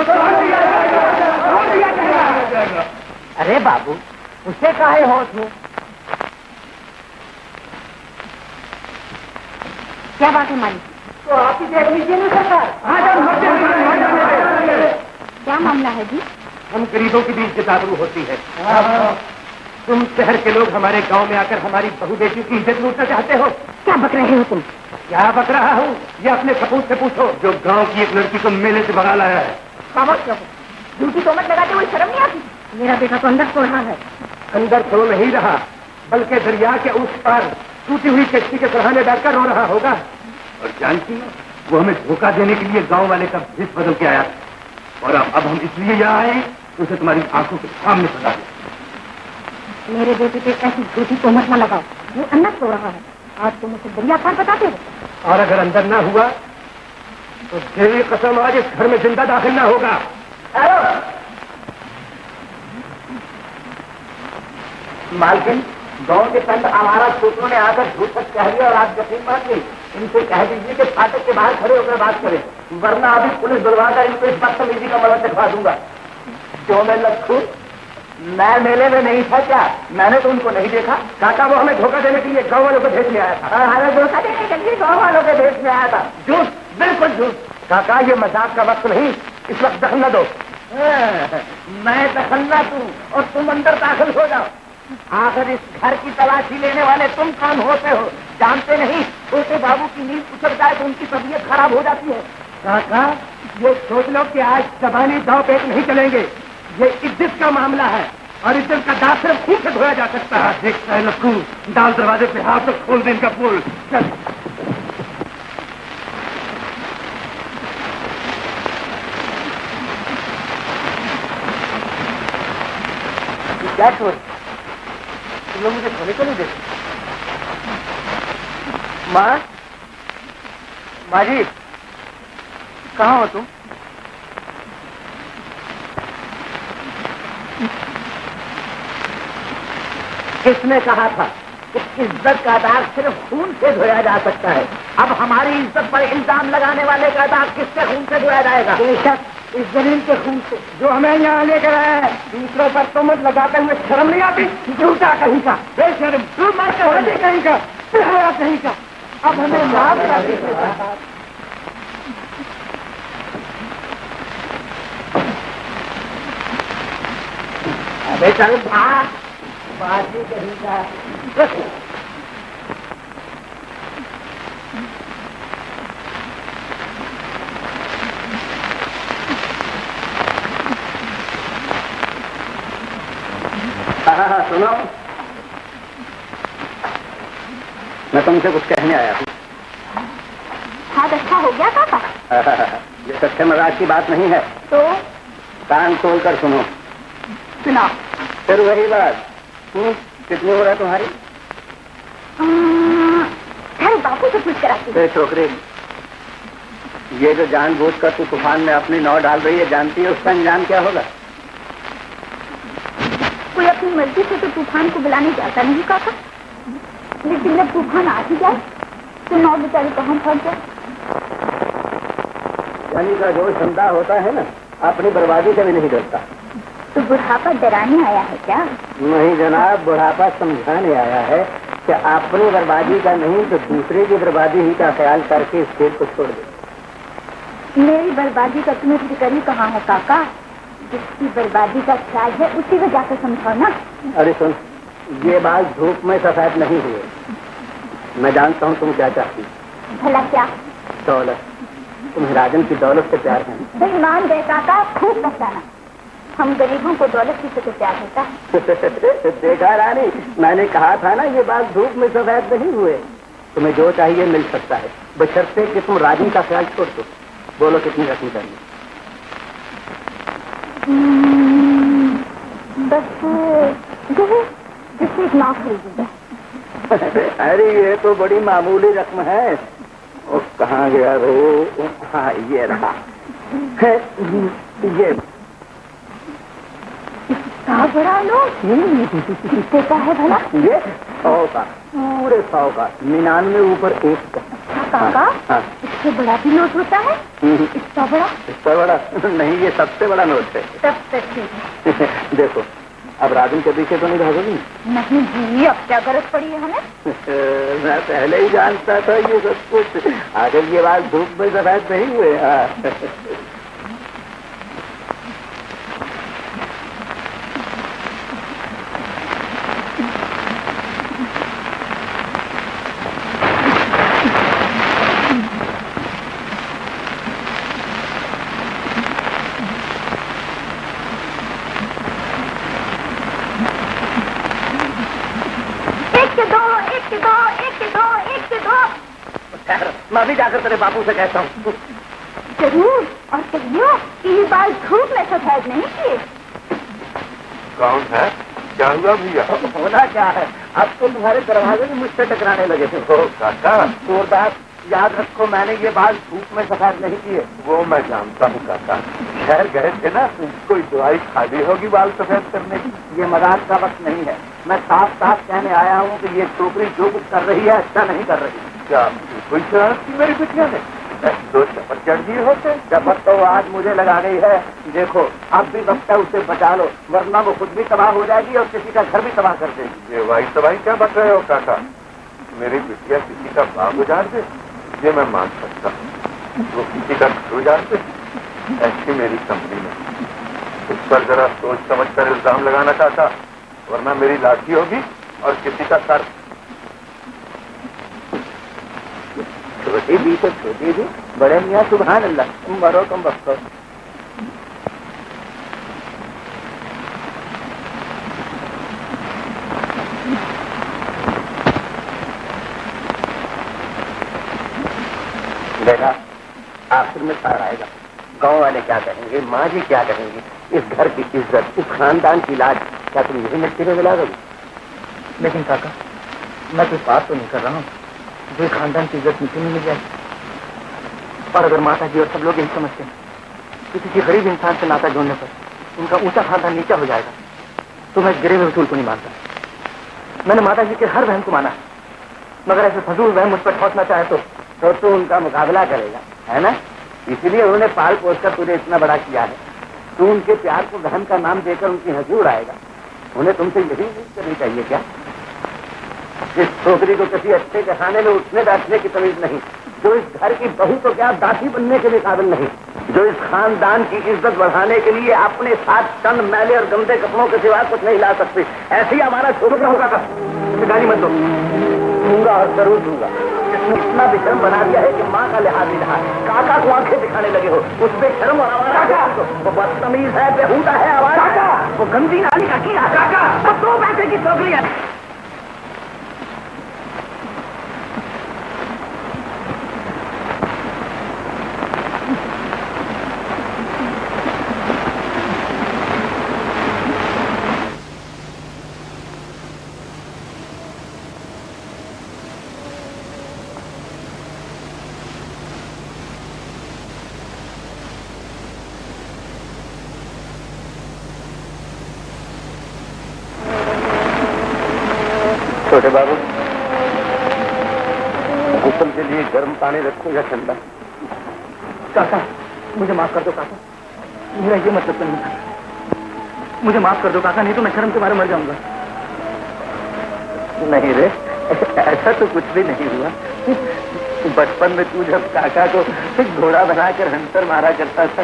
Speaker 3: अरे बाबू उसे काहे होश हो? क्या बात है मालिक?
Speaker 1: तो आप ही देख लीजिए ना सरकार।
Speaker 3: क्या मामला है जी?
Speaker 1: हम गरीबों के बीच दारू होती है। तुम शहर के लोग हमारे गांव में आकर हमारी बहू बेटियों की इज्जत लूटना चाहते हो।
Speaker 3: क्या बक रहे हो तुम?
Speaker 1: क्या बक रहा हूँ? ये अपने सपूत से पूछो, जो गांव की एक लड़की को मेले से भगा लाया है।
Speaker 3: बाबा क्यों झूठी तोहमत लगाते हुए शर्म नहीं आती? मेरा बेटा तो अंदर सो रहा है।
Speaker 1: अंदर सो नहीं रहा, बल्कि दरिया के उस पार टूटी हुई कश्ती के सराहने बैठकर रो रहा होगा। और जानती हो, वो हमें धोखा देने के लिए गांव वाले का भेष बदल के आया था। और अब हम इसलिए यहाँ आए तो उसे तुम्हारी आंखों के सामने बता दे।
Speaker 3: मेरे बेटे पे ऐसी झूठी तोहमत न लगाओ, वो अंदर सो रहा है। आज तुम उसे दरिया पार बताते हो।
Speaker 1: और अगर अंदर ना हुआ तो देवी कसम आज इस घर में जिंदा दाखिल ना होगा। मालकिन, गांव के चंद हमारा सूत्रों ने आकर झूठ कह दिया और आज यकीन मान ली। इनसे कह दीजिए कि फाटक के बाहर खड़े होकर बात करें, वरना अभी पुलिस बुलवाकर इनको इस बदतमीजी का मतलब दिखा दूंगा। क्यों मैं लक्ष्मण, मैं मेले में नहीं था क्या? मैंने तो उनको नहीं देखा। काका वो हमें धोखा देने के लिए गांव वालों को भेज में आया था। हमें धोखा देने के लिए गांव वालों के भेज में आया था। झूठ, बिल्कुल झूठ। काका ये मजाक का वक्त नहीं, इस वक्त दखल न दो। मैं दखल न दूं और तुम अंदर दाखिल हो जाओ। आखिर इस घर की तलाशी लेने वाले तुम कौन होते हो? जानते नहीं, छोटे बाबू की नींद उछल जाए तो उनकी तबीयत खराब हो जाती है। काका, ये सोच लो कि आज जबानी दाव पेच नहीं चलेंगे। ये इज्जत का मामला है और इज्जत का दाग सिर्फ खून से धोया जा सकता है। देखता है लक्कू, डाल दरवाजे पे हाथ तो खोल दे इनका पुल। चल। क्या छोड़, तुम लोग मुझे सोने को नहीं देते? माँ, माँ जी, कहाँ हो तुम? किसने कहा था कि इज्जत का दाग सिर्फ खून से धोया जा सकता है? अब हमारी इज्जत पर इल्जाम लगाने वाले का दाग किसके खून से धोया जाएगा? बेशक इस जमीन के खून से, जो हमें यहाँ लेकर आया है। दूसरों पर तोहमत लगाते हुए शर्म नहीं आती? झूठा कहीं का, बेशर्म, तू मर के कहीं का, कहीं का। अब हमें माफ कर दीजिए। अबे चल भाग, बाजी कहीं का। हाँ, सुनो, मैं तुमसे कुछ कहने आया हूँ।
Speaker 3: हाथ अच्छा हो गया पापा?
Speaker 1: ये सच्चे मजाक की बात नहीं है।
Speaker 3: तो
Speaker 1: कान खोल कर सुनो।
Speaker 3: सुनाओ।
Speaker 1: फिर वही बात, कितनी हो रहा है तुम्हारी?
Speaker 3: अरे बापू से पूछ कर आती।
Speaker 1: छोकरी, ये जो जानबूझकर तू तूफान में अपनी नाव डाल रही है, जानती है उसका अंजाम क्या होगा?
Speaker 3: कोई अपनी मर्जी से तो तूफान को बुलाने जाता नहीं काका, लेकिन जब तूफान आ ही जाए तो नाव बेचारी कहाँ फंस जाए।
Speaker 1: यानी का जो क्षमता होता है ना, अपनी बर्बादी से भी नहीं डरता।
Speaker 3: तो बुढ़ापा डराने आया है क्या?
Speaker 1: नहीं जनाब, बुढ़ापा समझाने आया है कि अपनी बर्बादी का नहीं तो दूसरे की बर्बादी ही का ख्याल करके इस खेल को छोड़ दे।
Speaker 3: मेरी बर्बादी का तुम्हें फिक्र ही कहाँ है काका? जिसकी बर्बादी का ख्याल है उसी को जाकर समझाओ ना।
Speaker 1: अरे सुन, ये बात धूप में सफेद नहीं हुए। मैं जानता हूँ तुम क्या चाहती।
Speaker 3: भला क्या?
Speaker 1: दौलत। तुम्हें राजन की दौलत से प्यार है।
Speaker 3: बेईमान दे काका, खूब पहचाना। हम गरीबों को दौलत की से प्यार होता है।
Speaker 1: देखा रानी, मैंने कहा था ना ये बात धूप में सफेद नहीं हुए। तुम्हें जो चाहिए मिल सकता है, बशर्ते कि तुम राजन का ख्याल छोड़ दो। बोलो कितनी रकम चाहिए?
Speaker 3: बस जिससे एक नाव खरीदी।
Speaker 1: अरे ये तो बड़ी मामूली रकम है। वो कहाँ गया रो? हाँ ये रहा। ये
Speaker 3: बड़ा लो कितने का है भला?
Speaker 1: ये 100 का, पूरे 100 का, 99 ऊपर 1 का।
Speaker 3: काका,
Speaker 1: हाँ।
Speaker 3: इससे बड़ा भी नोट होता है? इतना बड़ा?
Speaker 1: इससे बड़ा नहीं, ये सबसे बड़ा नोट है।
Speaker 3: तब तक ठीक है।
Speaker 1: देखो, अब राजन के पीछे तो नहीं भागोगी?
Speaker 3: नहीं जी, अब क्या गरज पड़ी है हमें?
Speaker 1: मैं पहले ही जानता था ये सब कुछ। आगे ये बात धूप में सफेद नहीं हुए। मैं भी जाकर तेरे बापू से कहता हूँ।
Speaker 3: जरूर, और कहियो कि ये बाल धूप में सफेद नहीं किए।
Speaker 4: कौन है? क्या हुआ भैया?
Speaker 1: होना क्या है, अब तो तुम्हारे दरवाजे भी मुझसे टकराने लगे थे।
Speaker 4: ओ काका,
Speaker 1: सूरदास, याद रखो मैंने ये बाल धूप में सफेद नहीं किए।
Speaker 4: वो मैं जानता हूँ काका। शहर गए थे ना, कोई दवाई खा ली होगी बाल सफेद करने की।
Speaker 1: ये मजाक का वक्त नहीं है। मैं साफ साफ कहने आया हूँ कि ये छोकरी जो कुछ कर रही है अच्छा नहीं कर रही।
Speaker 4: क्या कोई शरारत की मेरी बिटिया ने? दो चपट चढ़ दिए होते।
Speaker 1: चपट तो आज मुझे लगा गई है। देखो, अब भी वक्त है, उसे बचा लो, वरना वो खुद भी तबाह हो जाएगी और किसी का घर भी तबाह कर देगी।
Speaker 4: ये वाई तबाही क्या बता रहे हो काका? मेरी बिटिया किसी का बाग उजाड़ दे, ये मैं मान सकता हूँ। वो किसी का घर उजाड़ दे, ऐसी मेरी कंपनी में। उस पर जरा सोच समझ कर इल्जाम लगाना चाहता, वरना मेरी लाठी होगी और किसी का सर।
Speaker 1: मोटी भी तो छोटी भी, बड़े मियाँ सुभान अल्लाह, मरो कम बख्तो। बेटा आखिर में सार आएगा, गांव वाले क्या कहेंगे, माँ जी क्या कहेंगे, इस घर की इज्जत, इस खानदान की लाज, क्या तुम यही मिट्टी में मिला दोगे?
Speaker 5: लेकिन काका, मैं कोई बात तो नहीं कर रहा हूँ जो खानदान की इज्जत मिट्टी में मिल जाए। और अगर माता जी और सब लोग यही समझते हैं कि किसी गरीब इंसान से नाता जोड़ने पर उनका ऊंचा खानदान नीचा हो जाएगा, तो मैं गिरे हुए उसूल को नहीं मानता। मैंने माता जी के हर वहम को माना है, मगर ऐसे फजूल वहम मुझ पर ठोसना चाहे तो
Speaker 1: तू उनका मुकाबला करेगा, है ना? इसीलिए उन्होंने पाल पोस कर तुझे इतना बड़ा किया है। तू उनके प्यार को बहन का नाम देकर उनकी हंसी उड़ाएगा। उन्हें तुमसे यही उम्मीद करनी चाहिए क्या? इस छोकरी को किसी अच्छे के खाने में उठने बैठने की तमीज नहीं, जो इस घर की बहू तो क्या दासी बनने के भी काबिल नहीं, जो इस खानदान की इज्जत बढ़ाने के लिए अपने साथ चंद मैले और गंदे कपड़ों के सिवा कुछ नहीं ला सकती। ऐसे ही हमारा छोकरा होगा था। गाली मत दो, दूंगा और जरूर दूंगा। इतना बेशर्म बना दिया है कि माँ का लिहाज नहीं रहा। काका को आंखें दिखाने लगे हो, उस बेशर्म और आवारा वो बदतमीज है, बेहुदा है, आवारा है, वो गंदी नाली का कीड़ा। काका वो 2 पैसे की छोकरी है। छोटे बाबू, गुस्ल के लिए गर्म पानी रखो या ठंडा?
Speaker 5: काका, मुझे माफ कर दो काका, मेरा ये मतलब तो नहीं था। मुझे माफ कर दो काका, नहीं तो मैं शर्म के मारे मर जाऊंगा।
Speaker 1: नहीं रे, ऐसा तो कुछ भी नहीं हुआ। बचपन में तू जब काका को घोड़ा बनाकर हंटर मारा करता था,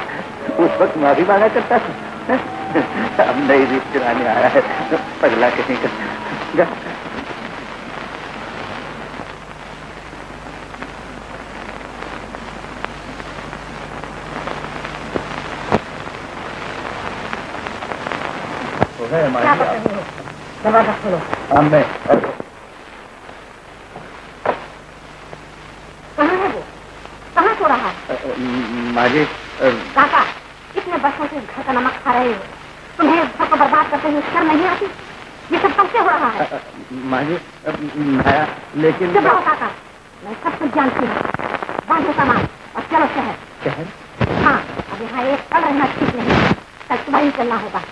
Speaker 1: उस वक्त माफी मांगा करता था। अब नई रीत चलाने आया है, पगला कहीं का।
Speaker 2: क्या कर रही हो? दरवाजा खोलो।
Speaker 1: मैं
Speaker 2: कहाँ है वो? कहाँ सो रहा है?
Speaker 1: माँ जी,
Speaker 2: काका, इतने वर्षों से घर का नमक खा रहे हो, तुम्हें घर को बर्बाद करते हुए शर्म नहीं आती? ये सब कब से हो रहा है?
Speaker 1: माँ जी, लेकिन
Speaker 2: चुप रहो काका, मैं सब कुछ जानती हूँ। बांधो सामान और चलो शहर।
Speaker 1: शहर?
Speaker 2: हाँ, अब यहाँ एक पल रहना ठीक नहीं, कल सुबह ही चलना होगा।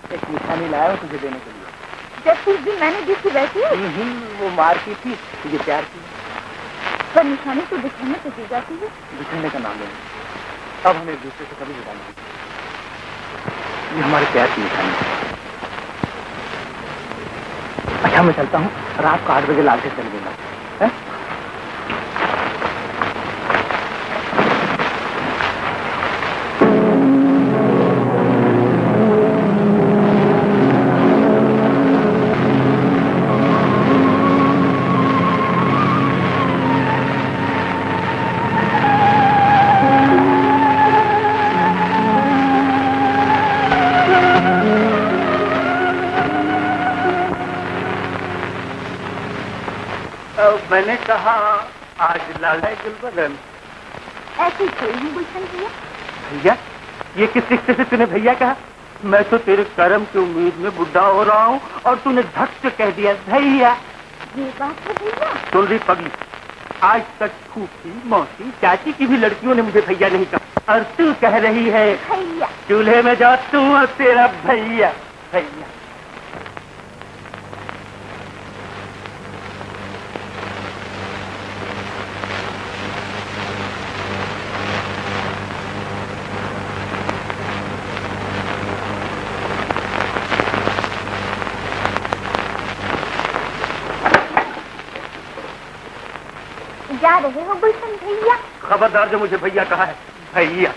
Speaker 1: एक निशानी लाया हूँ तुझे देने के लिए।
Speaker 2: जब उस दिन मैंने दी थी वैसी?
Speaker 1: वो मार की थी, तुझे प्यार की।
Speaker 2: पर निशानी तो दिखाने से दी जाती है।
Speaker 1: दिखाने का नाम लेना। अब हमें एक दूसरे से कभी जुदा नहीं। ये हमारे प्यार की निशानी है। अच्छा मैं चलता हूँ, रात को 8 बजे लाल से चल देना। मैंने कहा आज लाल है गुलबदन।
Speaker 2: ऐसी कोई नहीं गुलशन भैया।
Speaker 1: भैया? ये किस रिश्ते से तूने भैया कहा? मैं तो तेरे कर्म की उम्मीद में बुढ़ा हो रहा हूँ और तूने झट से कह दिया भैया।
Speaker 2: ये बात है भैया?
Speaker 1: सुन रही पगली, आज तक फूफी, मौसी, चाची की भी लड़कियों ने मुझे भैया नहीं कहा, और तू कह रही है
Speaker 2: भैया।
Speaker 1: चूल्हे में जा तू और तेरा भैया। भैया
Speaker 2: जा रहे हो गुलशन भैया?
Speaker 1: खबरदार, जो मुझे भैया कहा है
Speaker 4: भैया।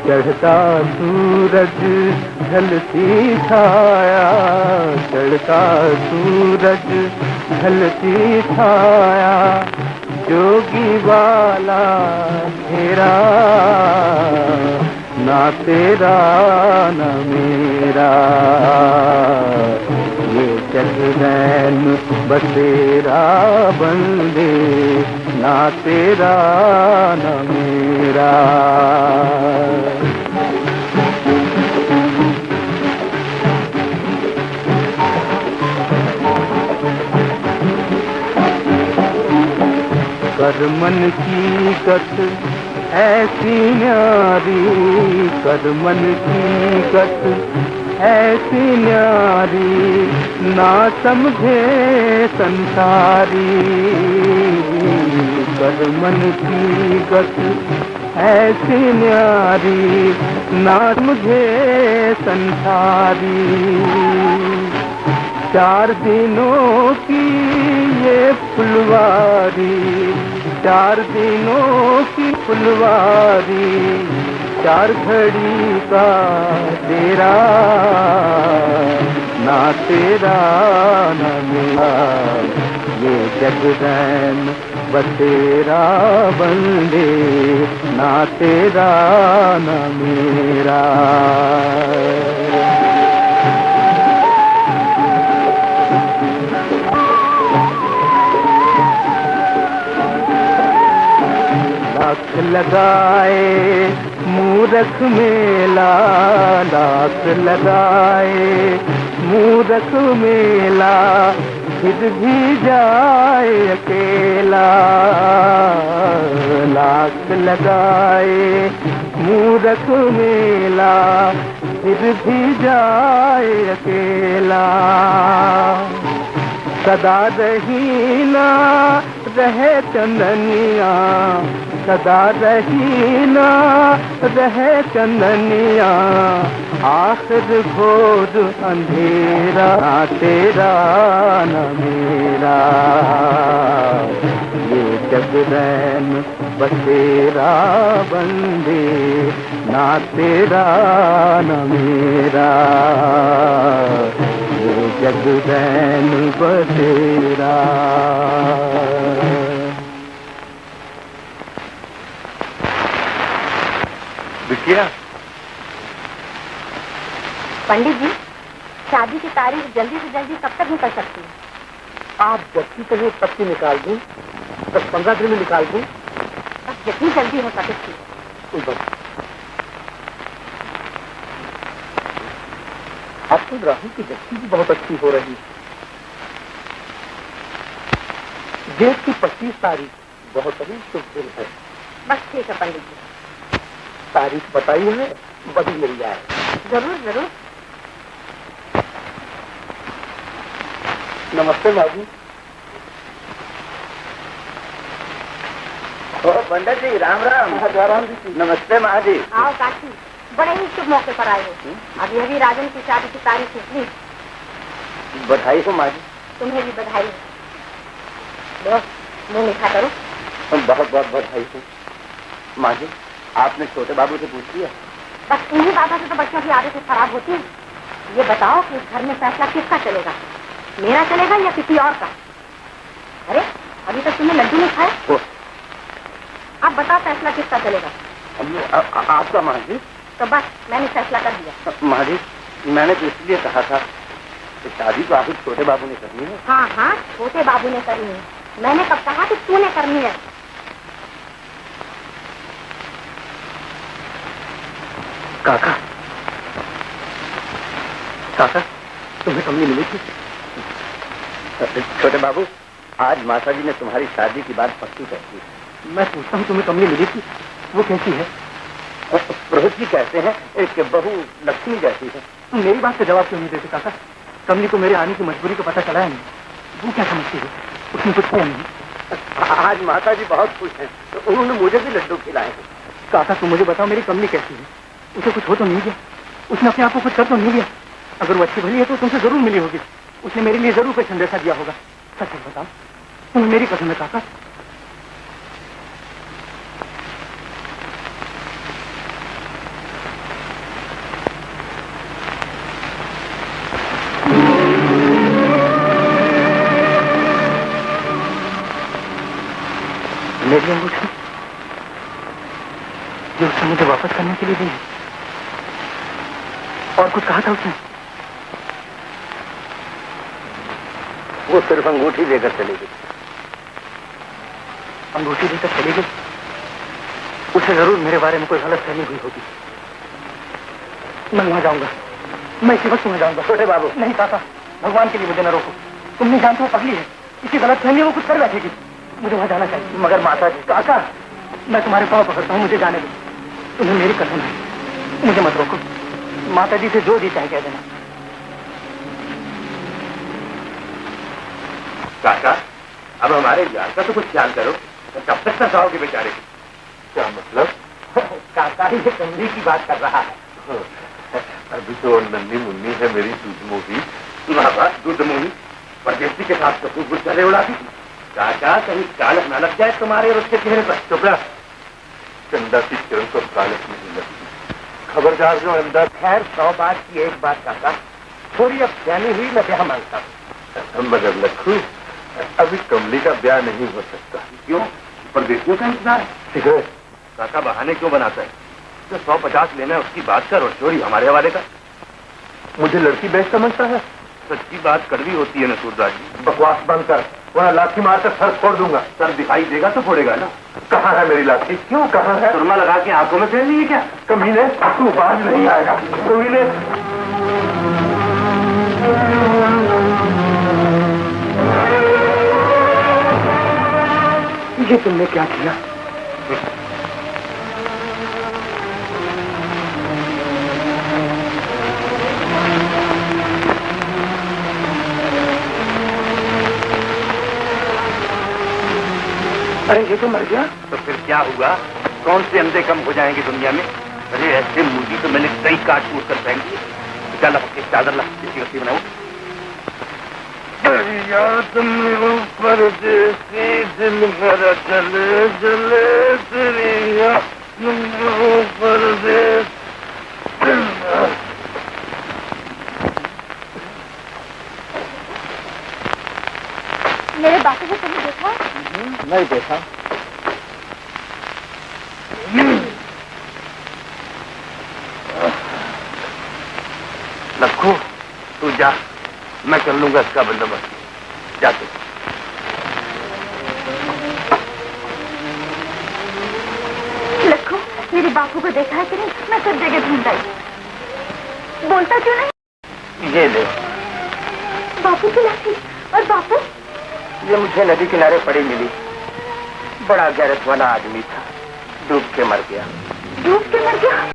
Speaker 6: चढ़ता सूरज ढलती छाया, चढ़ता सूरज ढलती छाया, जोगी वाला तेरा ना तेरा न मेरा, ये चंद्रन बसेरा बंदे ना तेरा न मेरा। कर मन की कत ऐसी न्यारी, कर मन की कत ऐसी न्यारी ना समझे संसारी, कर मन की गत ऐसी न्यारी ना मुझे संसारी। 4 दिनों की ये फुलवारी, 4 दिनों की फुलवारी, 4 घड़ी का तेरा, ना तेरा ना मेरा, ये जगदैन बसेरा बंदे, ना तेरा ना मेरा। लाख लगाए मूरख मेला, लाख लगाए मूरख मेला, फिर भी जाए अकेला। लाख लगाए मूरख मेला, फिर भी जाए अकेला। सदा रही ना रहे चंदनिया, सदा रही ना रहे चंदनिया, आखिर घोर अंधेरा, ना तेरा न मेरा, ये जगदैन बसेरा बंदे, ना तेरा न मेरा, ये जगदैन बसेरा।
Speaker 4: बिटिया,
Speaker 3: पंडित जी, शादी की तारीख जल्दी से जल्दी कब तक निकल सकती है?
Speaker 5: आप जब की कहें तब की निकाल दूं, 10-15 दिन में निकाल दूं।
Speaker 3: बस जितनी जल्दी हो सके थी।
Speaker 5: कोई बात। आपको राहुल की बच्ची भी बहुत अच्छी हो रही है। जेठ की 25 तारीख बहुत ही शुभ दिन है।
Speaker 3: बस ठीक है पंडित जी।
Speaker 5: तारीख बताई है, बड़ी मिल जाए।
Speaker 3: जरूर जरूर।
Speaker 5: नमस्ते बाबू।
Speaker 1: ओ पंडित जी, राम राम।
Speaker 5: राम जी।
Speaker 1: नमस्ते माँ जी।
Speaker 3: आओ काशी, बड़े ही शुभ मौके पर आए हो। अभी अभी राजन की शादी की तारीख निकली।
Speaker 1: बधाई हो माँ जी।
Speaker 3: तुम्हें भी बधाई हो। लो, मुंह मीठा करो।
Speaker 1: बहुत बहुत बधाई हो माँ जी। आपने छोटे बाबू से पूछ लिया?
Speaker 3: बस इन्हीं बातों से तो बच्चों की आदतें खराब होती है। ये बताओ कि इस घर में फैसला किसका चलेगा, मेरा चलेगा या किसी और का? अरे अभी तक तुमने लड्डू नहीं खाए। अब बताओ फैसला किसका चलेगा?
Speaker 1: आपका माँ जी।
Speaker 3: तो बस मैंने फैसला कर दिया।
Speaker 1: माँ जी, मैंने तो इसलिए कहा था कि शादी तो आखिर छोटे बाबू ने करनी है।
Speaker 3: हाँ हाँ, छोटे बाबू ने करनी है। मैंने कब कहा कि तूने करनी है?
Speaker 5: काका, काका, तुम्हें कमली मिली थी?
Speaker 1: छोटे बाबू, आज माता जी ने तुम्हारी शादी की बात पक्की कर दी।
Speaker 5: मैं पूछता हूँ, तुम्हें कमली मिली थी? वो कैसी है?
Speaker 1: पुरोहित जी कहते हैं एक बहू लक्ष्मी जैसी है।
Speaker 5: तुम मेरी बात का जवाब क्यों नहीं देते काका? कमली को मेरे आने की मजबूरी का पता चला है नहीं। वो क्या समझती है? उसने कुछ किया नहीं।
Speaker 1: आज माता जी बहुत खुश हैं, तो उन्होंने मुझे भी लड्डू खिलाए हैं।
Speaker 5: काका, तुम मुझे बताओ, मेरी कमली कैसी है? उसे कुछ हो तो नहीं गया? उसने अपने आप को कुछ कर तो नहीं गया? अगर वो अच्छी भली है तो तुमसे जरूर मिली होगी। उसने मेरे लिए जरूर कोई संदेशा दिया होगा। सच बताओ, तुम्हें मेरी कसम है काका। मेरी अंगूठी जो उसने मुझे वापस करने के लिए दी। और कुछ कहा था उसने?
Speaker 1: वो सिर्फ अंगूठी देकर चली गई।
Speaker 5: अंगूठी देकर चली गई? उसे जरूर मेरे बारे में कोई गलत फहमी हुई होगी। मैं वहां जाऊंगा, मैं इसी वक्त वहां जाऊंगा।
Speaker 1: छोटे बाबू।
Speaker 5: नहीं काका, भगवान के लिए मुझे न रोको। तुम नहीं जानते, वो पगली है। इसी गलत फहमी वो कुछ कर बैठेगी। मुझे वहां जाना चाहिए।
Speaker 1: मगर माता जी।
Speaker 5: काका, मैं तुम्हारे पांव पकड़ता हूँ, मुझे जाने दो। तुम्हें मेरी कसम है, मुझे मत रोको। माता जी से जो जी चाहे कह देना।
Speaker 4: काका, अब हमारे यार का तो कुछ ख्याल करो। कब तक फंसाओगे बेचारे को? क्या मतलब?
Speaker 5: काका ही ये कमली की बात कर रहा है।
Speaker 4: अभी तो नन्ही मुन्नी है मेरी दूधमोही। सुना दूधमोही परदेसी के साथ तो कुछ चले उड़ाती। काका, कहीं कालक न लग जाए तुम्हारे और उसके चेहरे पर। चुपड़ा, चंदा की किरण को कालक नहीं लगती। खबरदार जो अंदर।
Speaker 1: खैर 100 बात की एक बात काका, थोड़ी अब जानी हुई मैं ब्याह मांगता हूँ।
Speaker 4: मगर लखू, अभी कमली का ब्याह नहीं हो सकता। क्यों? परदेसियों का इंतजार है। काका बहाने क्यों बनाता है? जो 150 लेना है उसकी बात कर और चोरी हमारे हवाले का। मुझे लड़की बेच समझता है? सच्ची बात कड़वी होती है ना सूरदास जी। बकवास बंद कर, वरना लाठी मारकर सर फोड़ दूंगा। सर दिखाई देगा तो फोड़ेगा ना। कहाँ है मेरी लाठी? क्यों कहाँ है? सुरमा लगा के आंखों में फेर नहीं है क्या? कमीने, तू बाज नहीं आएगा। कमीने,
Speaker 1: ये तुमने क्या किया? अरे ये तो मर गया।
Speaker 4: तो फिर क्या हुआ? कौन से अंधे कम हो जाएंगे दुनिया में? अरे ऐसे मुर्गी तो मैंने कई काट कूट कर फेंकी। चल अपनी चादर ला, किसी रस्सी बनाओ। तुमने ऊपर देसी दिल मेरा चले चले तेरी ऊपर देश।
Speaker 3: मेरे बापू को तुमने देखा?
Speaker 5: नहीं देखा।
Speaker 4: लखू, तू जा, मैं कर लूंगा इसका बंदोबस्त। जा तू।
Speaker 3: लखू, मेरे बापू को देखा है कि नहीं? मैं सब जगह ढूंढ आई, बोलता क्यों नहीं?
Speaker 5: ये ले।
Speaker 3: बापू की लाठी। और बापू?
Speaker 1: ये मुझे नदी किनारे पड़ी मिली। बड़ा गैरत वाला आदमी था, डूब के मर गया।
Speaker 3: डूब के मर गया?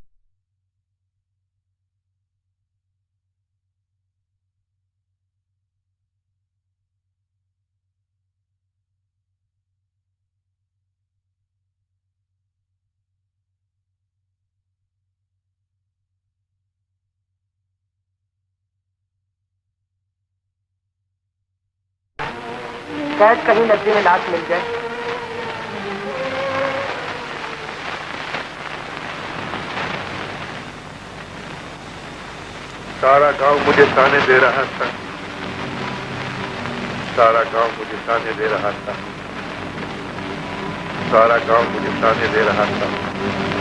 Speaker 1: शायद कहीं नदी में लाश मिल जाए।
Speaker 4: सारा गांव मुझे ताने दे रहा था। सारा गांव मुझे ताने दे रहा था। सारा गांव मुझे ताने दे रहा था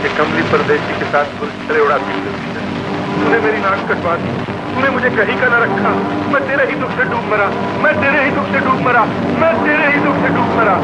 Speaker 4: कि कमली परदेसी के साथ गुलछड़े उड़ाती फिरती है। तूने मेरी नाक कटवा दी। तूने मुझे कहीं का न रखा। मैं तेरे ही दुख से डूब मरा। मैं तेरे ही दुख से डूब मरा। मैं तेरे ही दुख से डूब मरा।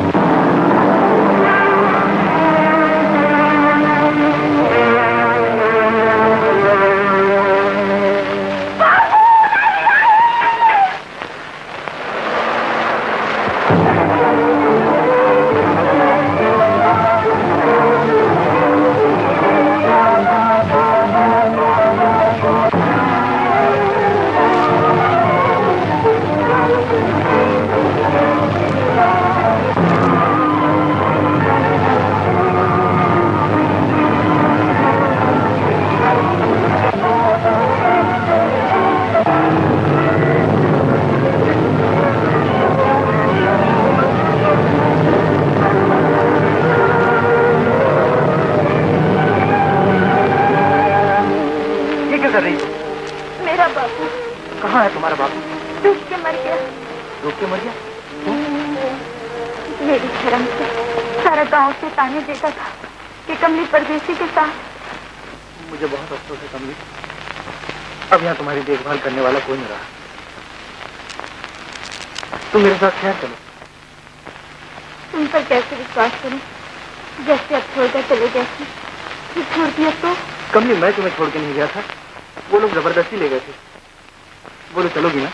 Speaker 3: देता था कि कमली परदेसी के साथ।
Speaker 5: मुझे बहुत अफसोस है कमली, अब यहाँ तुम्हारी देखभाल करने वाला कोई नहीं रहा। तुम मेरे साथ खैर चलो।
Speaker 3: तुम पर कैसे विश्वास करूं? जैसे अब छोड़कर चले गए थे, फिर छोड़ दिया तो?
Speaker 5: कमली, मैं तुम्हें छोड़ के नहीं गया था, वो लोग जबरदस्ती ले गए थे। बोलो चलोगी ना?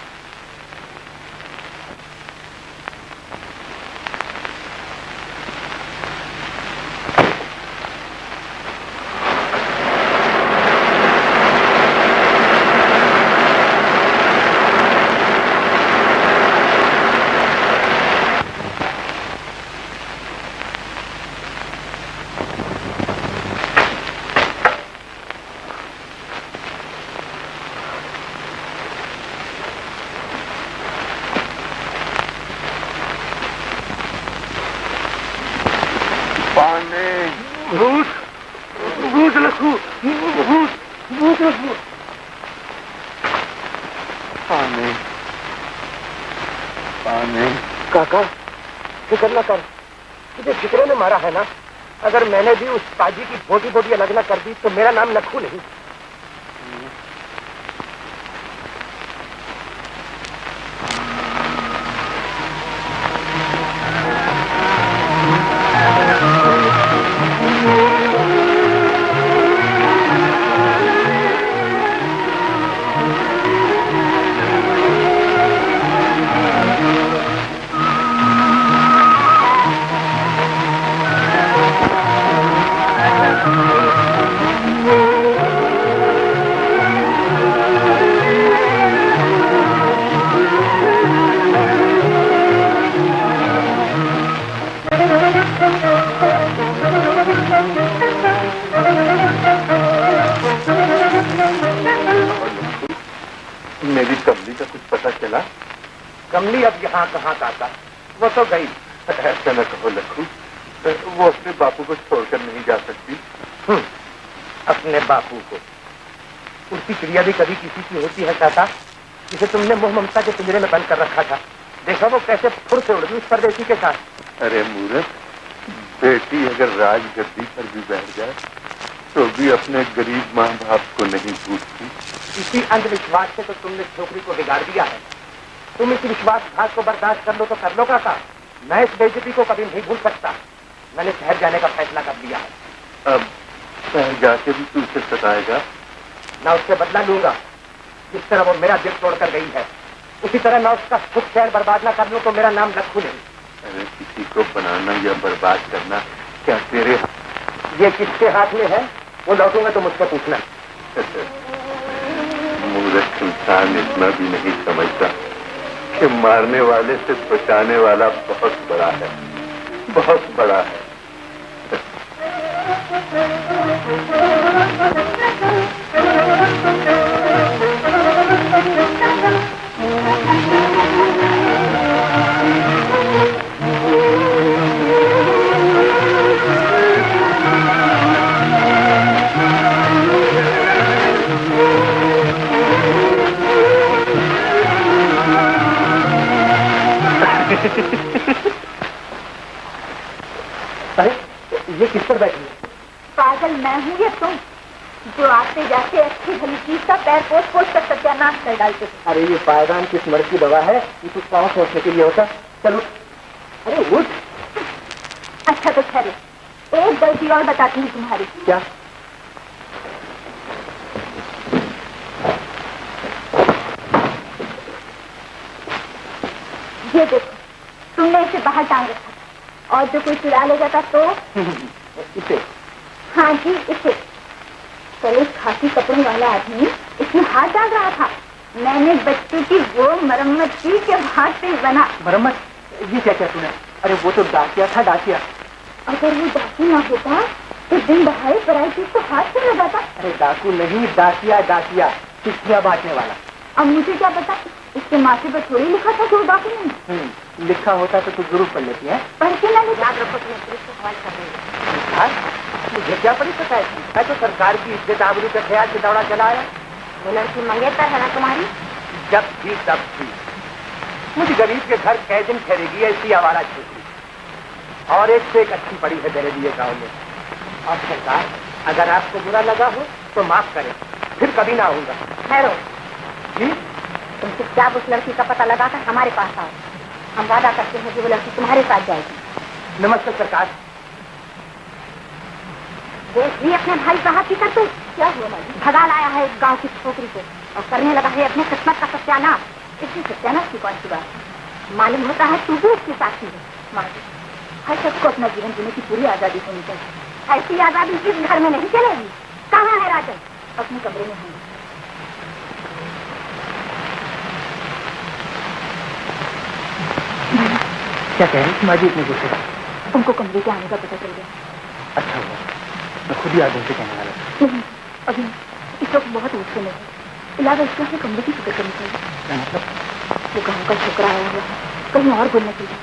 Speaker 4: पानी पानी।
Speaker 5: काका फिक्र न कर, तुझे जिक्रे ने मारा है ना, अगर मैंने भी उस पाजी की बोटी बोटी अलग न कर दी तो मेरा नाम लखू नहीं।
Speaker 4: मेरी कमली का कुछ पता चला?
Speaker 5: कमली अब यहाँ कहाँ काका, वो तो गई।
Speaker 4: ऐसा न कहो लखू, वो अपने बापू को छोड़कर नहीं जा सकती।
Speaker 5: अपने बापू को? उसकी चिड़िया भी कभी किसी की होती है काका, जिसे तुमने मोह ममता के पिंजरे में बंद कर रखा था। देखा वो कैसे फुर से उड़ गई उस परदेसी के साथ।
Speaker 4: अरे मूर्ख, बेटी अगर राजगद्दी पर भी बैठ जाए तो भी अपने गरीब माँ बाप को नहीं भूलती।
Speaker 5: इसी अंधविश्वास से तो तुमने छोकरी को बिगाड़ दिया है। तुम इस विश्वासघात को बर्दाश्त कर लो तो कर लो काका, मैं इस बेइज्जती को कभी नहीं भूल सकता। मैंने शहर जाने का फैसला कर लिया है।
Speaker 4: अब शहर जाके भी तू उसे सताएगा?
Speaker 5: ना उससे बदला लूंगा। जिस तरह वो मेरा दिल तोड़कर गई है, उसी तरह मैं उसका सुख चैन बर्बाद ना कर लूं तो मेरा नाम लखू नहीं।
Speaker 4: अरे किसी को बनाना या बर्बाद करना क्या तेरे
Speaker 5: ये किसके हाथ में है, वो लौटूंगा तो मुझसे पूछना।
Speaker 4: मूर्ख इंसान इतना भी नहीं समझता कि मारने वाले से बचाने वाला बहुत बड़ा है, बहुत बड़ा है।
Speaker 5: अरे ये किस पर बैठी है?
Speaker 2: पागल मैं हूँ या तुम, जो आते जाते अच्छी भली चीज का पैर पोछ पोछ कर सत्यानाश कर डालते थे।
Speaker 5: अरे ये पायदान किस मर्द की दवा है, ये कुछ पाँव सोचने के लिए होता। चलो अरे उठ।
Speaker 2: अच्छा तो ठहरे, एक गलती और बताती हूँ तुम्हारी।
Speaker 5: क्या?
Speaker 2: ये देखो, तुमने इसे बाहर टांग रखा था, और जो कोई चुरा ले जाता तो
Speaker 5: इसे?
Speaker 2: हाँ जी इसे। कल उस खाकी कपड़ों वाला आदमी इसमें हाथ डाल रहा था। मैंने बच्चों की वो मरम्मत की कि हाथ पे बना।
Speaker 5: मरम्मत? ये क्या क्या तूने? अरे वो तो डाकिया था, डाकिया।
Speaker 2: अगर वो डाकू ना होता तो दिन दहाड़े पराई चीज को हाथ से लगाता।
Speaker 5: अरे डाकू नहीं, डाकिया, डाकिया, चिट्ठियां बांटने वाला।
Speaker 2: अब मुझे क्या पता, इसके माथे पर थोड़ी लिखा था कि वो डाकू नहीं।
Speaker 5: लिखा होता तो तू जरूर पढ़ लेती है।
Speaker 2: पढ़ के मैंने
Speaker 3: याद रखो तुम्हें पुलिस को हवाले कर देंगे।
Speaker 5: मुझे क्या पड़ी पता है? मैं तो सरकार की इज्जत आबरू के ख्याल से दौड़ा चला आया।
Speaker 3: वो लड़की मंगेतर है ना तुम्हारी?
Speaker 5: जब थी तब थी। मुझ गरीब के घर कै दिन ठहरेगी ऐसी आवारा छोकरी, और एक से एक अच्छी पड़ी है मेरे लिए गाँव में। और सरकार, अगर आपको बुरा लगा हो तो माफ करें, फिर कभी ना आऊंगा।
Speaker 3: ठहरो,
Speaker 5: जी?
Speaker 3: तुम चुपचाप उस लड़की का पता लगाकर हमारे पास आओ। हम वादा करते हैं कि वो लड़की तुम्हारे साथ जाएगी।
Speaker 5: नमस्ते सरकार।
Speaker 3: देख ली अपने भाई साहब की करतूत। क्या हुआ माली? भगा लाया है इस गांव की छोकरी को और करने लगा है अपने किस्मत का सत्यानाश। इसकी सत्यानाश की कौन सी बात? मालूम होता है तू भी उसकी साथी है। माली, हर शख्स को अपना जीवन जीने की पूरी आजादी होनी चाहिए। ऐसी आजादी इस घर में नहीं चलेगी। कहाँ है राजन? अपने कमरे में होंगे।
Speaker 5: क्या कह रही थी माँ जी इतने गुस्से?
Speaker 2: उनको कमरे के आने का पता चल गया।
Speaker 5: अच्छा हुआ, मैं खुद ही आगे से कहने वाला था।
Speaker 2: नहीं, अभी इस वक्त बहुत मुश्किल है। इलावा इसके से कमरे की फिक्र करनी चाहिए।
Speaker 5: क्या मतलब?
Speaker 2: वो गाँव का छोकरा आया हुआ है, कहीं और बोलने के लिए।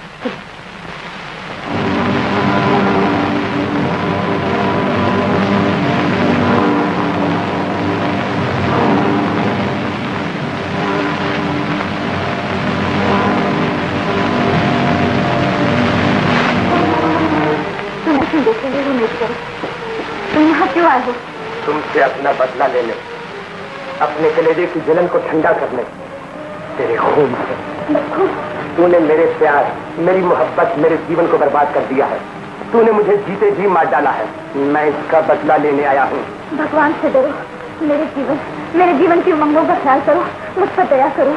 Speaker 1: तुझसे अपना बदला लेने, अपने कलेजे की जलन को ठंडा करने, तेरे खून से। तूने मेरे प्यार, मेरी मोहब्बत, मेरे जीवन को बर्बाद कर दिया है। तूने मुझे जीते जी मार डाला है। मैं इसका बदला लेने आया हूँ।
Speaker 2: भगवान से डरो, मेरे जीवन की उमंगों का ख्याल करो, मुझ पर दया करो।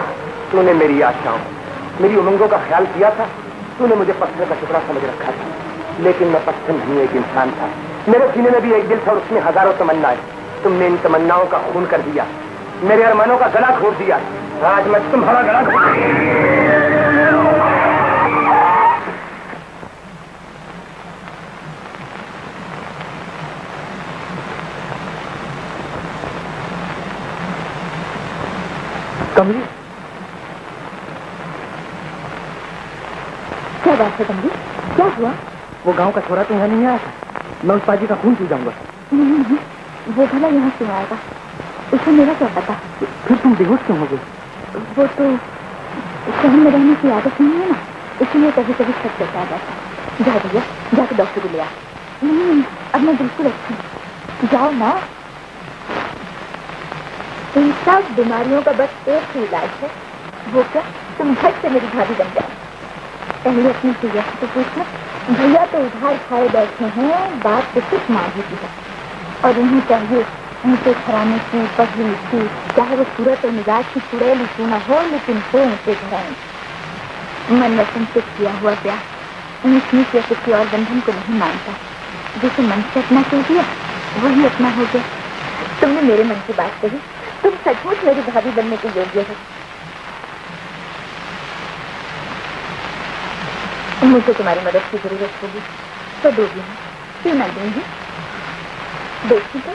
Speaker 1: तूने मेरी आशाओं, मेरी उमंगों का ख्याल किया था। तूने मुझे पत्थर का टुकड़ा समझ रखा था, लेकिन मैं पत्थर नहीं, एक इंसान था। मेरे सीने में भी एक दिल था और उसमें हजारों तमन्नाएं। तुमने इन तमन्नाओं का खून कर दिया, मेरे अरमानों का गला घोट दिया। आज मैं तुम्हारा गला
Speaker 5: कमली,
Speaker 2: क्या बात है कमली, क्या हुआ?
Speaker 5: वो गांव का छोरा तो यहाँ नहीं आया था। मैं उस पाजी का खून पी जाऊंगा।
Speaker 2: नहीं, वो भला यहाँ क्यों आएगा? उसे मेरा क्या पता?
Speaker 5: फिर तुम बेहोश क्यों हो गई?
Speaker 2: वो तो शहर में रहने की आदत नहीं है ना, इसलिए कभी कभी छत जैसा आ जाता। जा भैया, जाके डॉक्टर को ले आ। नहीं, अब मैं बिल्कुल अच्छी हूँ। जाओ ना। इन सब बीमारियों का बस एक ही इलाज है। वो क्या, तुम झट से मेरी भाभी बन जाओ। पहले अपनी भैया से तो पूछना, भैया तो उधार खाए बैठे हैं, बात तो सिर्फ माँ ही की है। और उन्हें चाहिए उनसे घराने की पढ़ी लिखी, चाहे वो सूरत और मिजाज की चुड़ैल क्यों न हो, लेकिन हो उनसे घराने। मन वचन से किया हुआ प्यार ऊंच नीच या किसी और बंधन को नहीं मानता। जिसे मन से अपना कह दिया वही अपना हो गया। तुमने मेरे मन की बात कही, तुम सचमुच मेरी भाभी बनने के योग्य हो। मुझे तुम्हारी मदद की जरूरत होगी तो दोगी, क्यों ना दूंगी। देखी तो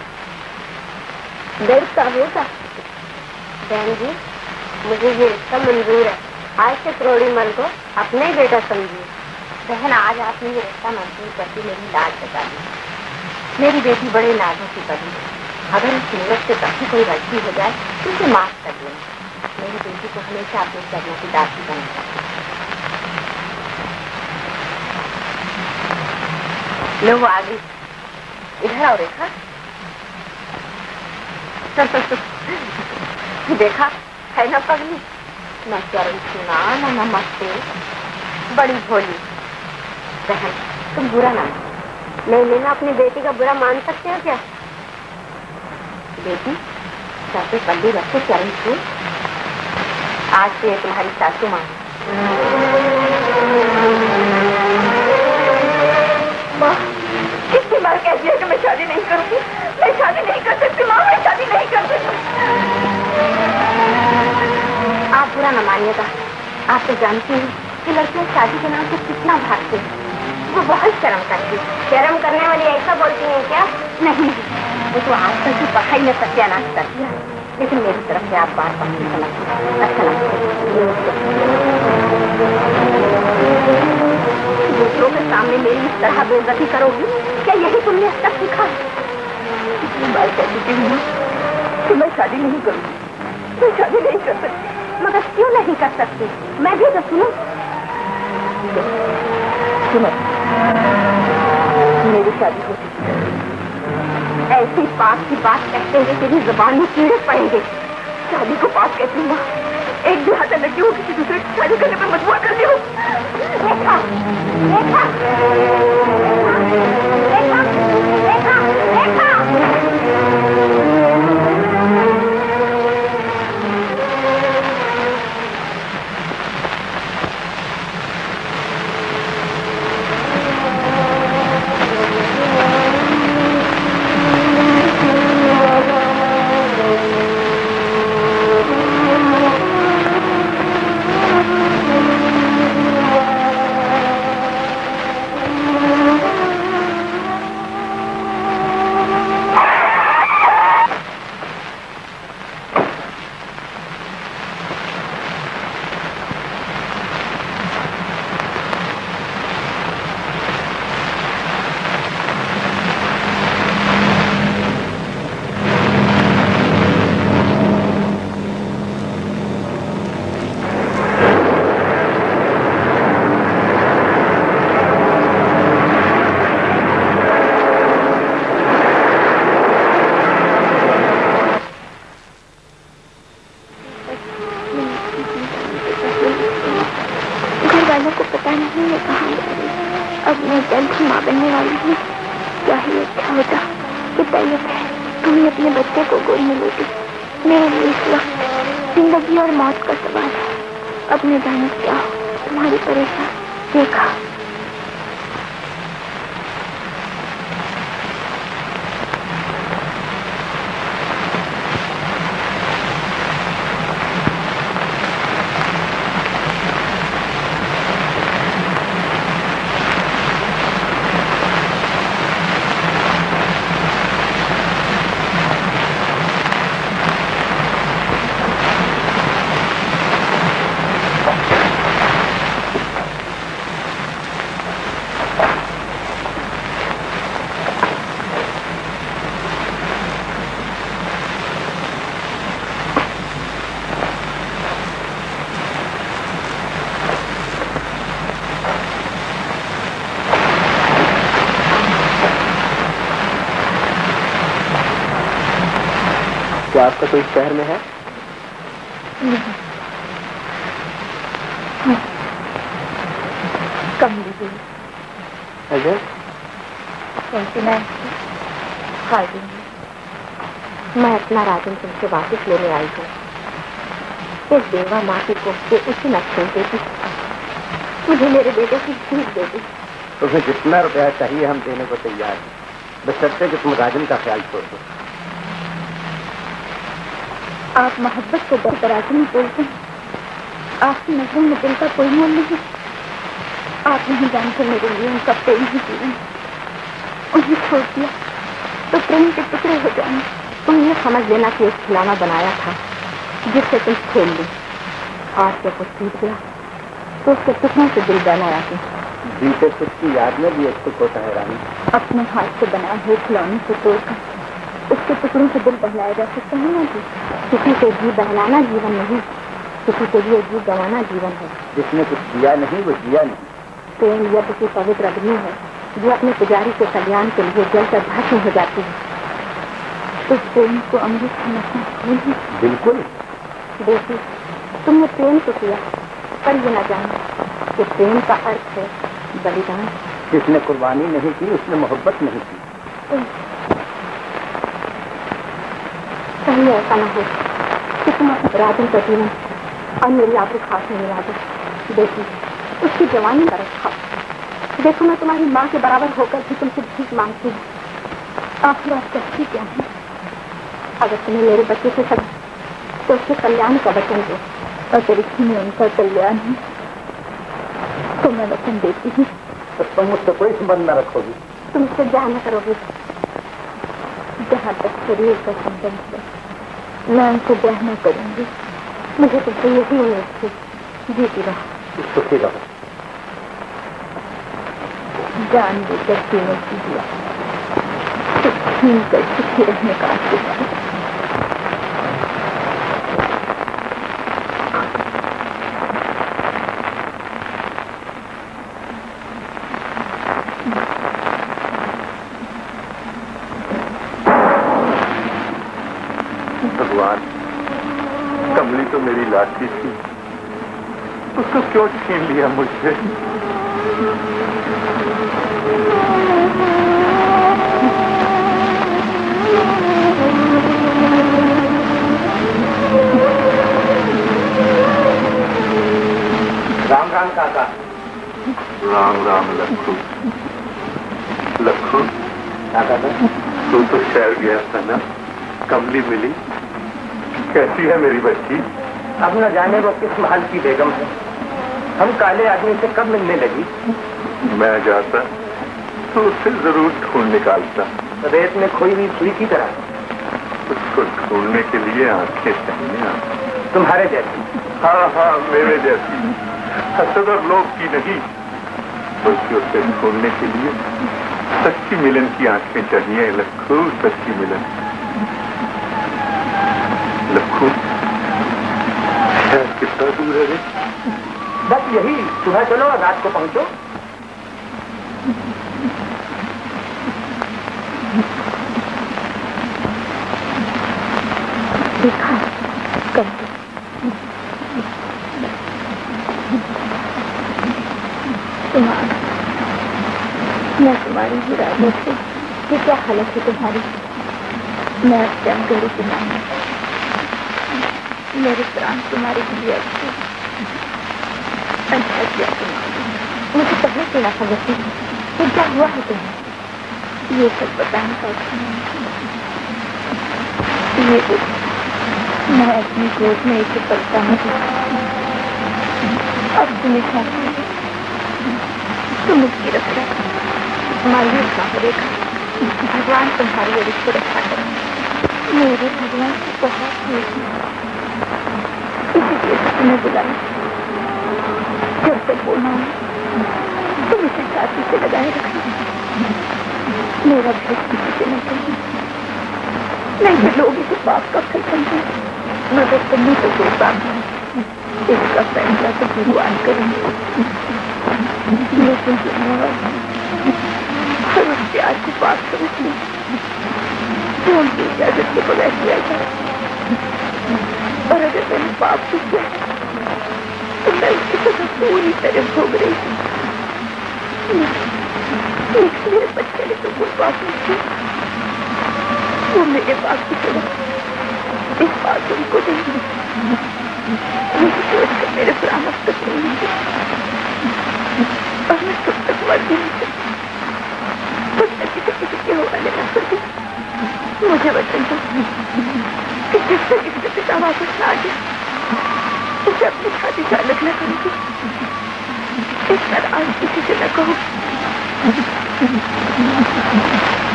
Speaker 2: दर्द का होगा।
Speaker 3: बहन जी, मुझे ये रिश्ता मंजूर है। आज से करोड़ी मल को अपने ही बेटा समझिए। बहन, आज आपने ये रिश्ता मंजूर करके मेरी लाज बचा दी। मेरी बेटी बड़े नाजों की पड़ी है। अगर इस सूरत से कभी कोई गलती हो जाए तो उसे माफ कर देना। मेरी बेटी को हमेशा अपने चरणों की दासी बनाना। लो वो आ गई। इधर आओ रेखा। देखा है ना पगली, मैं क्या रही थी ना नमस्ते, बड़ी भोली। बहन, तुम बुरा ना नहीं लेना, अपनी बेटी का बुरा मान सकते हो क्या? बेटी, सासू पल्ली रखो चरण छू। आज से तुम्हारी सासू माँ। माँ, कितनी बार कह दिया कि मैं शादी नहीं करूंगी। मैं शादी नहीं कर सकती माँ, मैं शादी नहीं कर सकती। आप बुरा न मानिएगा। आप तो जानती हैं कि लड़कियां शादी के नाम से कितना भागती हैं। वो बहुत शर्म करती है। शर्म करने वाली ऐसा बोलती हैं क्या? नहीं, वो तो आजकल की पढ़ाई में सत्यानाश करती है। लेकिन मेरी तरफ से आप बार बार नहीं समझती। अच्छा लगता दूसरों के सामने मेरी इस तरह बेइज्जती करोगी क्या? यही तुमने अब तक सीखा? कितनी बार कह चुकी हूँ कि मैं शादी नहीं करूंगी, मैं शादी नहीं कर सकती। मगर क्यों नहीं कर सकती? मैं भी तो सुनो। सुनो, मेरी शादी हो चुकी है। ऐसी पाप की बात कहते हुए तेरी जुबान में कीड़े पड़ेंगे। शादी को पाप कहती हूँ। एक दिहाता लड़की हो किसी दूसरे की शादी करने पर मजबूर करती हूँ। रेखा, रेखा, रेखा, रेखा, रेखा।
Speaker 2: करने वाली हूँ। क्या ही अच्छा होता कि पहले तुम ही अपने बच्चे को गोद में लेती। मेरे लिए इस वक्त जिंदगी और मौत का सवाल है। अपने जाने क्या हो तुम्हारी परेशान देखा।
Speaker 5: क्या आपका कोई शहर में है?
Speaker 2: कम लीजिए।
Speaker 5: अजय
Speaker 2: मैं खा दूंगी।
Speaker 3: मैं अपना राजन तुमसे वापस लेने आई हूँ। इस देवा माटी को ये उसी न छोड़ देती। मुझे मेरे बेटे की भीख दे दी।
Speaker 1: तुम्हें जितना रुपया चाहिए हम देने को तैयार हैं, बशर्ते कि तुम राजन का ख्याल छोड़ दो।
Speaker 2: आप मोहब्बत को बरकरार नहीं बोलते। आपकी नजरों में दिल का कोई मोल नहीं। आप नहीं जानते मेरे लिए उनका प्रेम ही जीवन। उन्हें छोड़ दिया तो प्रेम के टुकड़े हो जाएंगे।
Speaker 3: तुम ये समझ लेना कि एक खिलौना बनाया था जिससे तुम खेल ली, और जब वो टूट गया तो उसके टुकड़ों से दिल बनाया तुम।
Speaker 1: बीते सुख की याद में भी एक सुख होता है रानी।
Speaker 2: अपने हाथ से बनाए हुए खिलौने से तोड़कर उसके टुकड़ों से दिल बहलाया जा सकता है ना जी।
Speaker 3: किसी के जी बहलाना जीवन नहीं, किसी के लिए जी गंवाना जीवन है।
Speaker 1: जिसने कुछ किया नहीं वो जिया नहीं।
Speaker 3: प्रेम यह किसी पवित्र अग्नि है जो अपने पुजारी के कल्याण के लिए जलकर भस्म हो जाती है।
Speaker 2: तो प्रेम को अमृत समझना भूल ही।
Speaker 1: बिल्कुल।
Speaker 3: देखिए, तुमने प्रेम तो किया, पर ये न जाना कि प्रेम का अर्थ है बलिदान।
Speaker 1: जिसने कुर्बानी नहीं की उसने मोहब्बत नहीं की।
Speaker 3: कहीं ऐसा न हो कि तुम अपने राजन का जीवन और मेरी आबरू खास में मिला दो। देखिए, उसकी जवानी पर रखा। देखो, मैं तुम्हारी माँ के बराबर होकर भी तुमसे भीख मांगती हूँ।
Speaker 2: आखिर आप कहती क्या है?
Speaker 3: अगर तुम्हें मेरे बच्चे से सक तो उसके कल्याण का वचन दो।
Speaker 2: अगर इसमें उनका कल्याण है तो मैं वचन देती हूँ।
Speaker 1: तो तुम मुझसे कोई संबंध न रखोगी?
Speaker 3: तुम इससे ब्याह न करोगे।
Speaker 2: जहाँ तक शरीर का संबंध है मैं उनसे ब्याह न करूंगी।
Speaker 3: मुझे तुमसे यही उम्मीद थी। जीती रहो,
Speaker 1: सुखी रहो।
Speaker 2: जान देकर तीनों की दिया छीन कर सुखी रहने का आशीर्वाद।
Speaker 4: भगवान, कमली तो मेरी लाडली थी, उसको क्यों छीन लिया मुझसे?
Speaker 1: राम राम काका।
Speaker 4: राम राम लखू। लखू,
Speaker 1: काका
Speaker 4: तू तो शहर गया था ना, कमली मिली? कैसी है मेरी बच्ची?
Speaker 1: अब न जाने वो किस महल की बेगम है। हम काले आदमी से कब मिलने लगी।
Speaker 4: मैं जाता तो उसे जरूर ढूंढ निकालता।
Speaker 1: रेत में खोई हुई सुई की तरह।
Speaker 4: उसको ढूंढने के लिए आंखें चाहिए।
Speaker 1: तुम्हारे जैसी।
Speaker 4: हाँ हाँ, मेरे जैसी। हसद और लोभ की नहीं, बल्कि उसे ढूंढने के लिए सच्ची मिलन की आंखें चाहिए। लखू, सच्ची मिलन। लखू, शहर कितना दूर है रे?
Speaker 1: बस यही, सुबह चलो और रात को पहुंचो।
Speaker 2: देखा कर मैं तुम्हारी ही राजा थी। ये क्या हालत है तुम्हारी? मैं अब जमगढ़ी की नानी, मेरे प्राण तुम्हारी लिए अच्छे। अच्छा क्या तुम्हारी, मुझे पहले से ना खबर थी। ये क्या हुआ है तुम्हें? ये सब बताने का ये मैं अपनी गोद में इसे पलता हूँ। अब तुम्हें खाती है, तुम उसकी रक्षा मायूस ना करेगा। भगवान तुम्हारी और इसको रक्षा करे। मेरे भगवान की बहुत खुश है, इसीलिए तुम्हें बुलाया। जब तक बोलना तुम इसे छाती से लगाए रखना। मेरा भेद किसी से नहीं करना, नहीं तो लोग इसे पाप का फल समझे। मगर तुमने तो कोई पाप नहीं, इसका फैसला तो भगवान करेंगे। लेकिन हर उस प्यार को पाप समझ ली जो उनकी इजाजत के बगैर किया जाए। और अगर मैंने पाप को किया तो मैं उसकी सजा पूरी तरह भोग रही थी। मेरे बच्चे ने तो कोई पाप नहीं किया, वो मेरे पाप की सजा इस बात उनको देंगे। मेरे प्राण अब तक नहीं थे और मैं तब तक मर भी नहीं सकती। किसी के हवाले न कर दी। मुझे वचन दो कि जिस तक इसके पिता वापस न आ जाए उसे अपनी छाती से अलग न करूंगी। इस पर आज किसी से न कहो।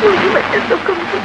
Speaker 2: मुझे वचन दो कमजोर।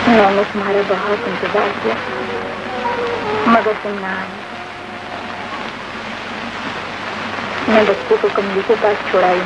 Speaker 2: मैंने तुम्हारा बहुत इंतजार किया मगर तुम ना आए। मैं बच्चे को कमली के पास छोड़ाई।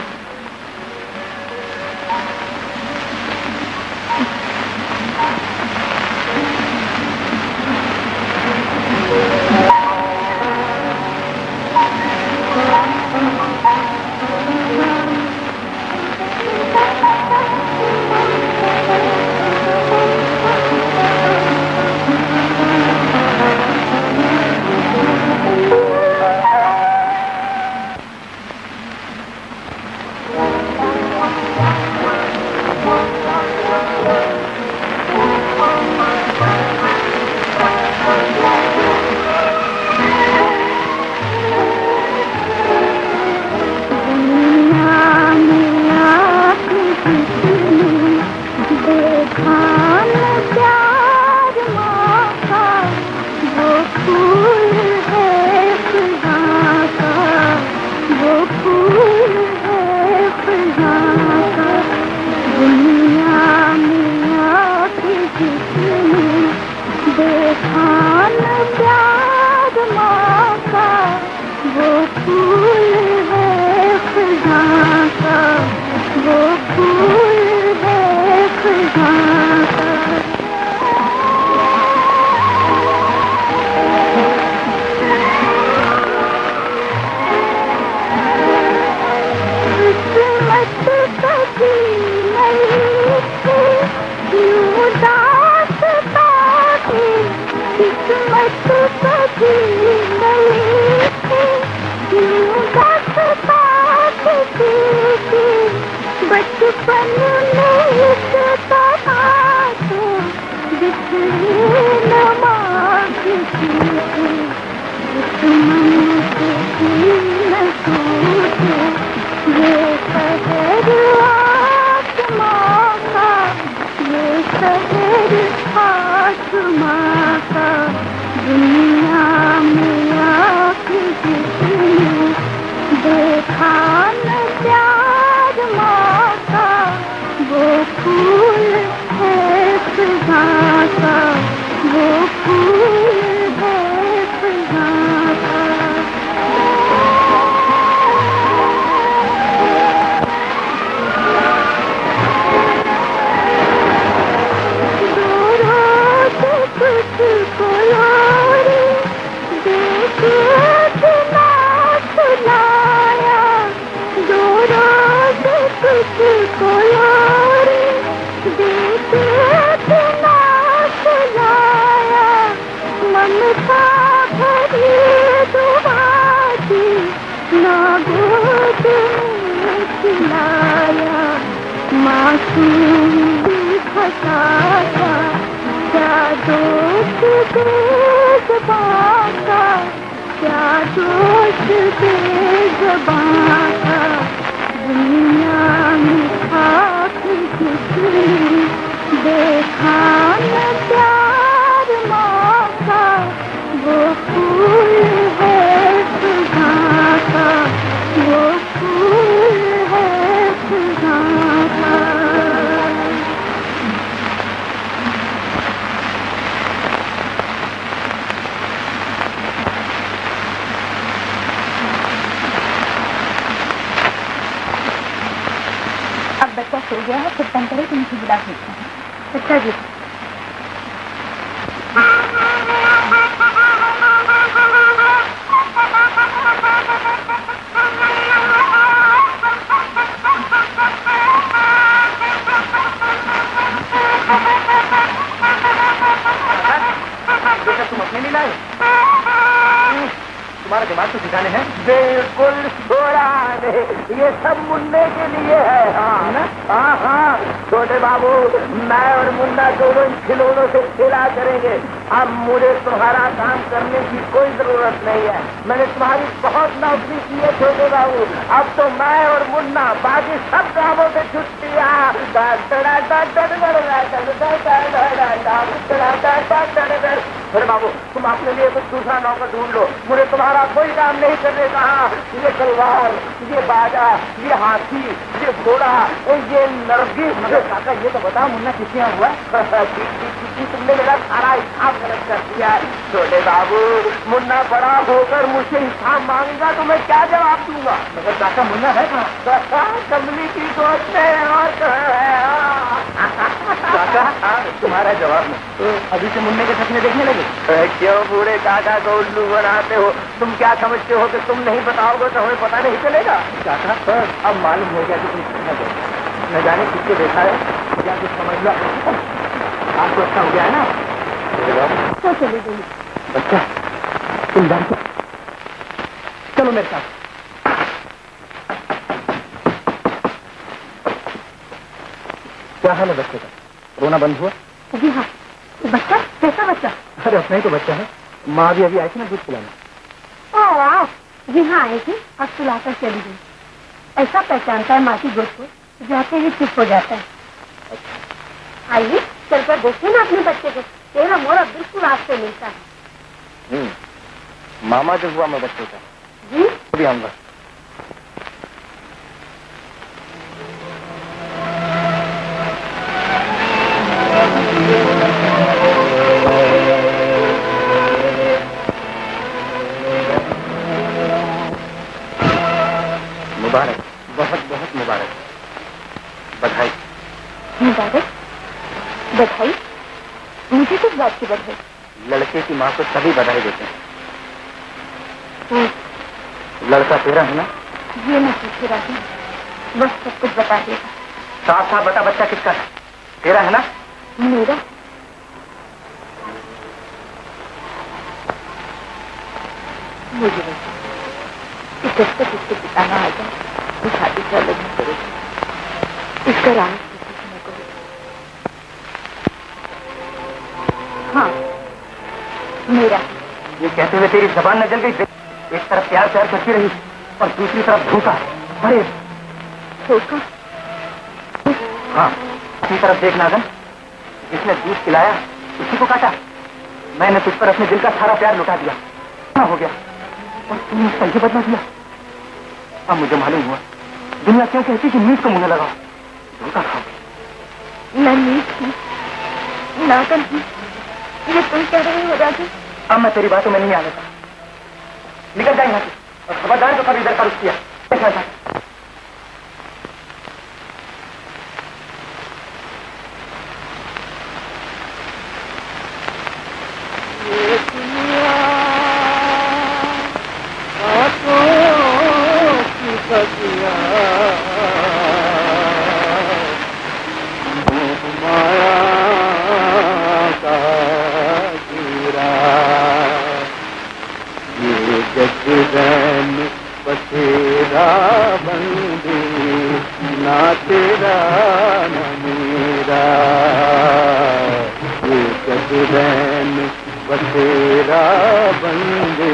Speaker 7: किस्मत
Speaker 1: तुमने मेरा सारा हिसाब गलत कर दिया। छोटे बाबू, मुन्ना बड़ा होकर मुझसे हिसाब मांगेगा तो मैं क्या जवाब दूंगा? मगर काका मुन्ना है कहाँ? काका कमली की गोद में और काका तुम्हारा जवाब नहीं। अभी से मुन्ने के सपने देखने लगे? क्यों बूढ़े काका को उल्लू बनाते हो? तुम क्या समझते हो कि तुम नहीं बताओगे तो हमें पता नहीं चलेगा? काका अब मालूम हो गया कि तुम कितना दो न जाने किसको देखा है, क्या कुछ समझ लो। आपको अच्छा हो गया है ना? तो चले गई बच्चा, तुम जानते चलो मेरे साथ। क्या हाल है बच्चे का? रोना बंद हुआ?
Speaker 3: जी हाँ। बच्चा? कैसा बच्चा?
Speaker 1: अरे अपना ही तो बच्चा है। माँ भी अभी आई थी ना दूध पिलाने।
Speaker 3: ओह जी हाँ, आई थी और सुलाकर चली गई। ऐसा पहचानता है माँ की गोद को, जाते ही चुप हो जाता है। अच्छा। आइए चलकर देखिए ना अपने बच्चे को, तेरा मोरा बिल्कुल आपसे मिलता है।
Speaker 1: मामा जो हुआ मैं बच्चे का
Speaker 3: जी
Speaker 1: भी आऊंगा। मुबारक, बहुत बहुत मुबारक। बधाई।
Speaker 3: मुबारक? बधाई? मुझे किस बात की बधाई?
Speaker 1: लड़के की माँ को सभी बधाई देते हैं। लड़का तेरा है ना?
Speaker 3: ये मैं पूछ रहा हूँ, बस सब कुछ बता देगा।
Speaker 1: साफ साफ बता, बच्चा किसका है? तेरा है ना?
Speaker 3: मेरा? मुझे नहीं, जब तक इसके पिता ना आ जाए तो शादी से अलग नहीं करेगी। इसका राज किसी से न करो।
Speaker 2: हाँ, मेरा।
Speaker 5: ये कहते हुए तेरी जबान न जल गई? एक तरफ प्यार प्यार करती रही और दूसरी तरफ धोखा। अरे
Speaker 2: धोखा?
Speaker 5: हाँ, अपनी तरफ देख नागन, जिसने दूध पिलाया उसी को काटा। मैंने तुझ पर अपने दिल का सारा प्यार लुटा दिया, क्या हो गया? और तूने उसका ये बदला दिया। अब मुझे मालूम हुआ दुनिया क्यों कहती कि मीट को मुंह लगाओ, धोखा खाओ।
Speaker 2: मैं मीट थी, नागन थी, ये तुम कह रहे हो राजू?
Speaker 5: अब मैं तेरी बातों में नहीं आने का। निकल जाए यहाँ से और खबरदार तो कभी इधर का रुख किया।
Speaker 6: बसेरा बंदे ना तेरा न मेरा, ये जगरैन बसेरा बंदे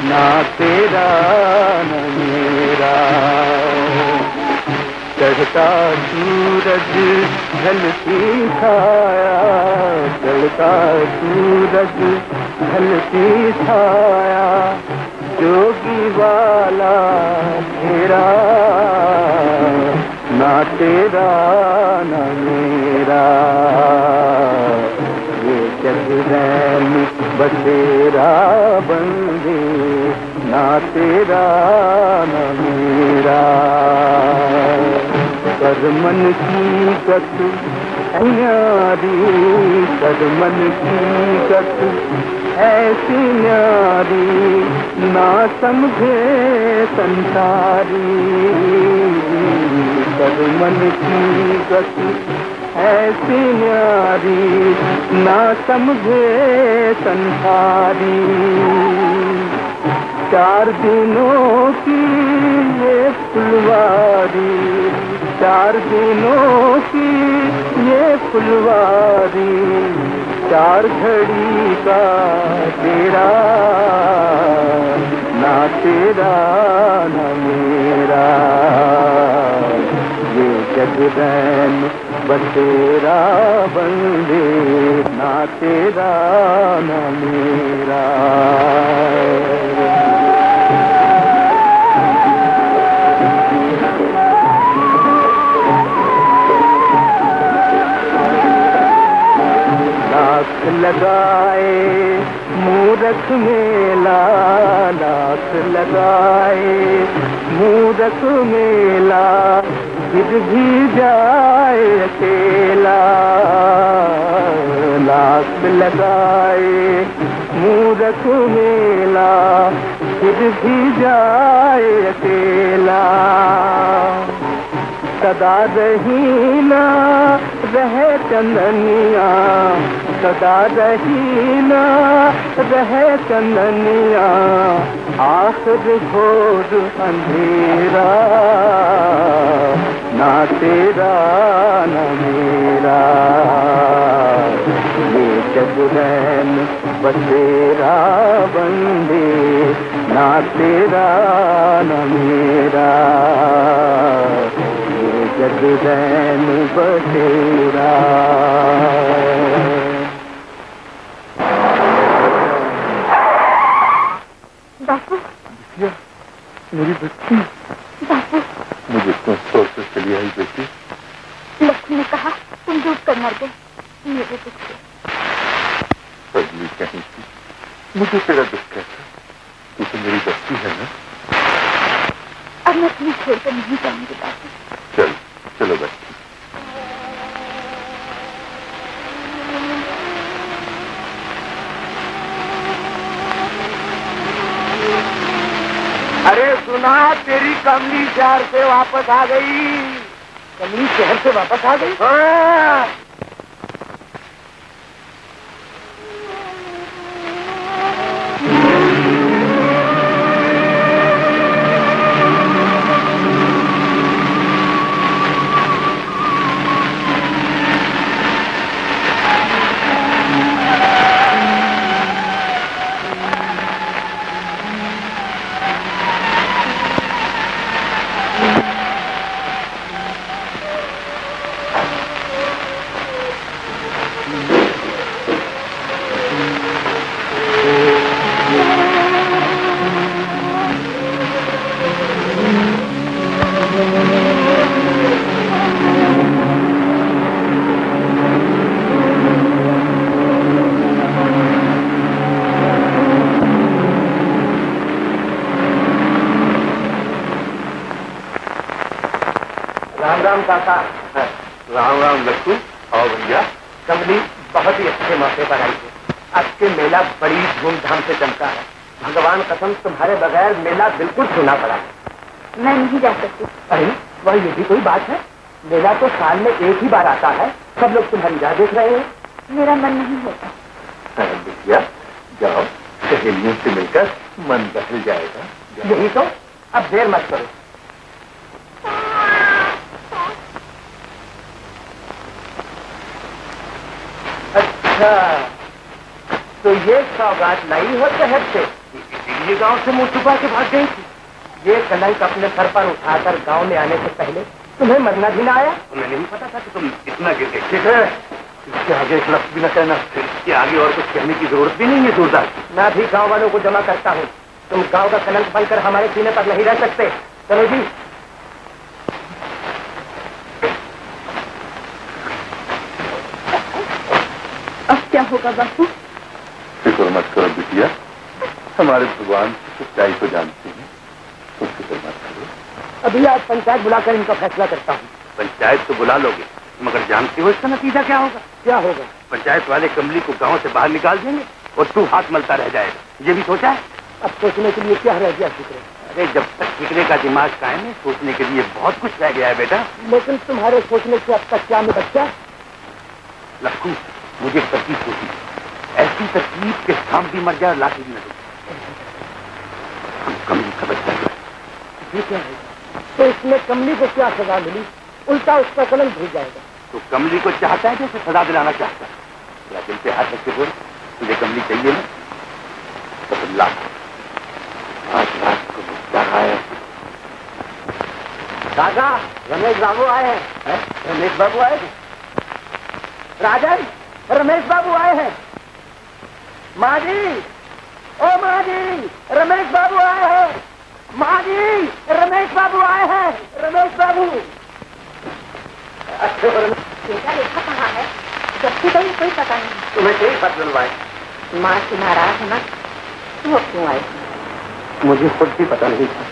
Speaker 6: ना तेरा न मेरा। चढ़ता सूरज ढलती छाया, चढ़ता सूरज ढलती छाया, जोगी वाला तेरा ना तेरा न मेरा। ये जगरैन बसेरा बंदे ना तेरा न मेरा। करमन की कत न्यारी, करमन की कत ऐसी न्यारी, ना समझे संसारी। करमन की गति ऐसी न्यारी, ना समझे संसारी। 4 दिनों की ये फुलवारी, 4 दिनों की ये फुलवारी, 4 घड़ी का तेरा ना तेरा न मेरा। ये जगरैन बसेरा बंदे ना तेरा न मेरा। लाख लगाए मूरख मेला, लाख लगाए मूरख मेला, गिर भी जाए अकेला। लाख लगाए मूरख मेला, गिर भी जाए अकेला। सदा रही ना रहे चंदनिया, सदा रही ना रहे चंदनिया, आखिर घोर अंधेरा ना तेरा न मेरा। ये जगरैन बसेरा बंदे ना तेरा न मेरा। ये जगरैन बसेरा।
Speaker 2: बापू,
Speaker 4: मेरी बच्ची,
Speaker 2: बापू,
Speaker 4: मुझे क्यों छोड़ कर चली आई बेटी?
Speaker 2: लक्ष्मी ने कहा तुम डूब कर मर गए मेरे दुख से।
Speaker 4: पगली कहीं की, मुझे तेरा दुख कैसा? तू तो मेरी बच्ची है ना।
Speaker 2: अब मैं तुम्हें छोड़कर नहीं जाऊंगी बापू।
Speaker 4: चल चलो बच्ची।
Speaker 1: अरे सुना, तेरी कमली शहर से वापस आ गई।
Speaker 5: कमली शहर से वापस आ गई?
Speaker 1: हाँ। काका।
Speaker 4: राम राम लक्ष्मी। आओ भैया।
Speaker 1: कमली बहुत ही अच्छे मौके पर आई है। आपके मेला बड़ी धूमधाम से जमता है। भगवान कसम तुम्हारे बगैर मेला बिल्कुल सुना पड़ा है।
Speaker 2: मैं नहीं जा सकती।
Speaker 1: अरे वह ये भी कोई बात है? मेला तो साल में एक ही बार आता है। सब लोग तुम्हारी राह देख रहे हैं।
Speaker 2: मेरा मन नहीं होता।
Speaker 4: भैया जाओ, सहेलियों से मिलकर मन बदल जाएगा।
Speaker 1: यही तो, अब देर मत करो। अच्छा, तो ये सौगात लाई हो शहर से, इसीलिए गांव से मुंह छुपा के भाग गई थी। ये कलंक अपने सर पर उठाकर गांव में आने से पहले तुम्हें मरना भी ना आया?
Speaker 4: तुम्हें नहीं पता था कि तुम इतना गिर गए। ठीक है, इसके आगे एक लफ्ज भी न कहना। इसके आगे और कुछ कहने की जरूरत भी नहीं है सूरदास।
Speaker 1: मैं भी गांव वालों को जमा करता हूँ। तुम गांव का कलंक बनकर हमारे सीने पर नहीं रह सकते। चलो जी।
Speaker 2: अब क्या होगा बापू?
Speaker 4: फिक्र मत करो बिटिया, हमारे भगवान की सच्चाई को जानते हैं, तुम फिक्र मत करो।
Speaker 1: अभी आज पंचायत बुलाकर इनका फैसला करता हूँ।
Speaker 4: पंचायत तो बुला लोगे, मगर जानते हो इसका नतीजा क्या होगा?
Speaker 1: क्या होगा?
Speaker 4: पंचायत वाले कमली को गांव से बाहर निकाल देंगे और तू हाथ मलता रह जाएगा। ये भी सोचा है?
Speaker 1: अब सोचने के लिए क्या रह गया फिक्र?
Speaker 4: अरे जब तक फिक्रे का दिमाग कायम है, सोचने के लिए बहुत कुछ रह गया है बेटा।
Speaker 1: लेकिन तुम्हारे सोचने से अब तक क्या में बच्चा?
Speaker 4: लक्ष्मी, मुझे तरकीब होती, ऐसी तरकीब के सांप भी मर जाए, लाठी भी न दे। हम कमली का बच्चा है।
Speaker 1: ये क्या है? तो इसमें कमली को क्या सजा मिली? उल्टा उसका कलंक भूल जाएगा।
Speaker 4: तो कमली को चाहता है जैसे सजा दिलाना चाहता है। या दिल पे हाथ रख के बोल, तुझे कमली चाहिए ना? तो फिर ला, आज रात को बच्चा आया।
Speaker 1: काका, रमेश बाबू आए हैं। रमेश बाबू आए हैं? राजन, रमेश बाबू आए हैं। माँ जी, ओ माँ जी, रमेश बाबू आए हैं। माँ जी, रमेश बाबू आए हैं। रमेश बाबू।
Speaker 3: बेटा रेखा कहाँ है? जब से गई कोई पता नहीं।
Speaker 1: तुम्हें कोई पता दिलवाए?
Speaker 3: माँ से नाराज है ना? वो क्यों आई?
Speaker 1: मुझे खुद भी पता नहीं था,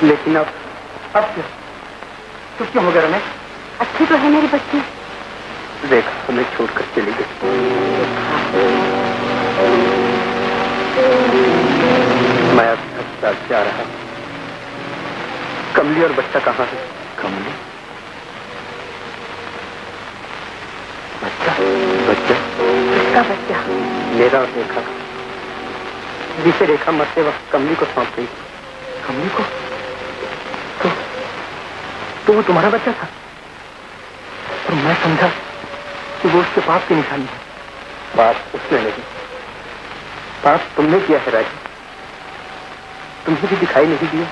Speaker 1: लेकिन अब क्या? तो क्यों हो गया रमेश?
Speaker 3: अच्छी तो है मेरी बच्ची।
Speaker 1: देखा, हमें छोड़कर चली गई। मैं अब अस्पताल से आ रहा हूँ। कमली और बच्चा कहाँ है?
Speaker 4: कमली?
Speaker 1: बच्चा? बच्चा?
Speaker 3: किसका बच्चा?
Speaker 1: मेरा और रेखा का, जिसे रेखा मरते वक्त कमली को सौंप गई। कमली को? तो वो तुम्हारा बच्चा था? और मैं समझा कि वो उसके पाप की निशानी है। पाप उसने नहीं, पाप तुमने किया है राजी। तुम्हें भी दिखाई नहीं दिया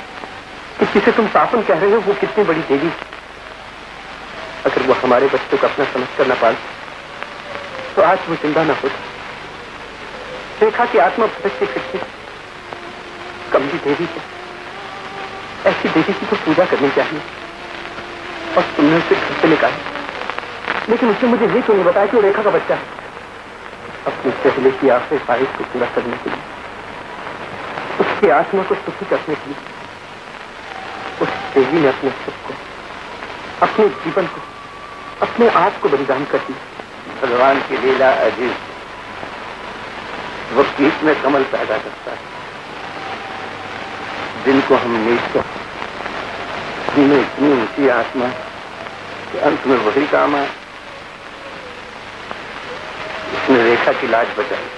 Speaker 1: कि जिसे तुम पापन कह रहे हो वो कितनी बड़ी देवी है। अगर वो हमारे बच्चों को अपना समझ कर न पालती तो आज वो जिंदा न होता। रेखा की आत्मा भटकती फिरती, कमली देवी है। ऐसी देवी की तो पूजा करनी चाहिए, और तुमने उसे घर से निकाला। लेकिन उसने मुझे ये क्यों नहीं बताया कि वो रेखा का बच्चा है? अपनी पहले की आखिरी ख्वाहिश को पूरा करने के लिए, उसकी आत्मा को सुखी करने के लिए, उस देवी ने अपने सुख को, अपने जीवन को, अपने आप को बलिदान कर दिया।
Speaker 4: भगवान की लीला अजीब, वो कीट में कमल पैदा करता है, जिनको हम नीच कर, जिनमें इतनी ऊंची आत्मा कि अंत में वही काम आए। उसने रेखा की लाज बचाई,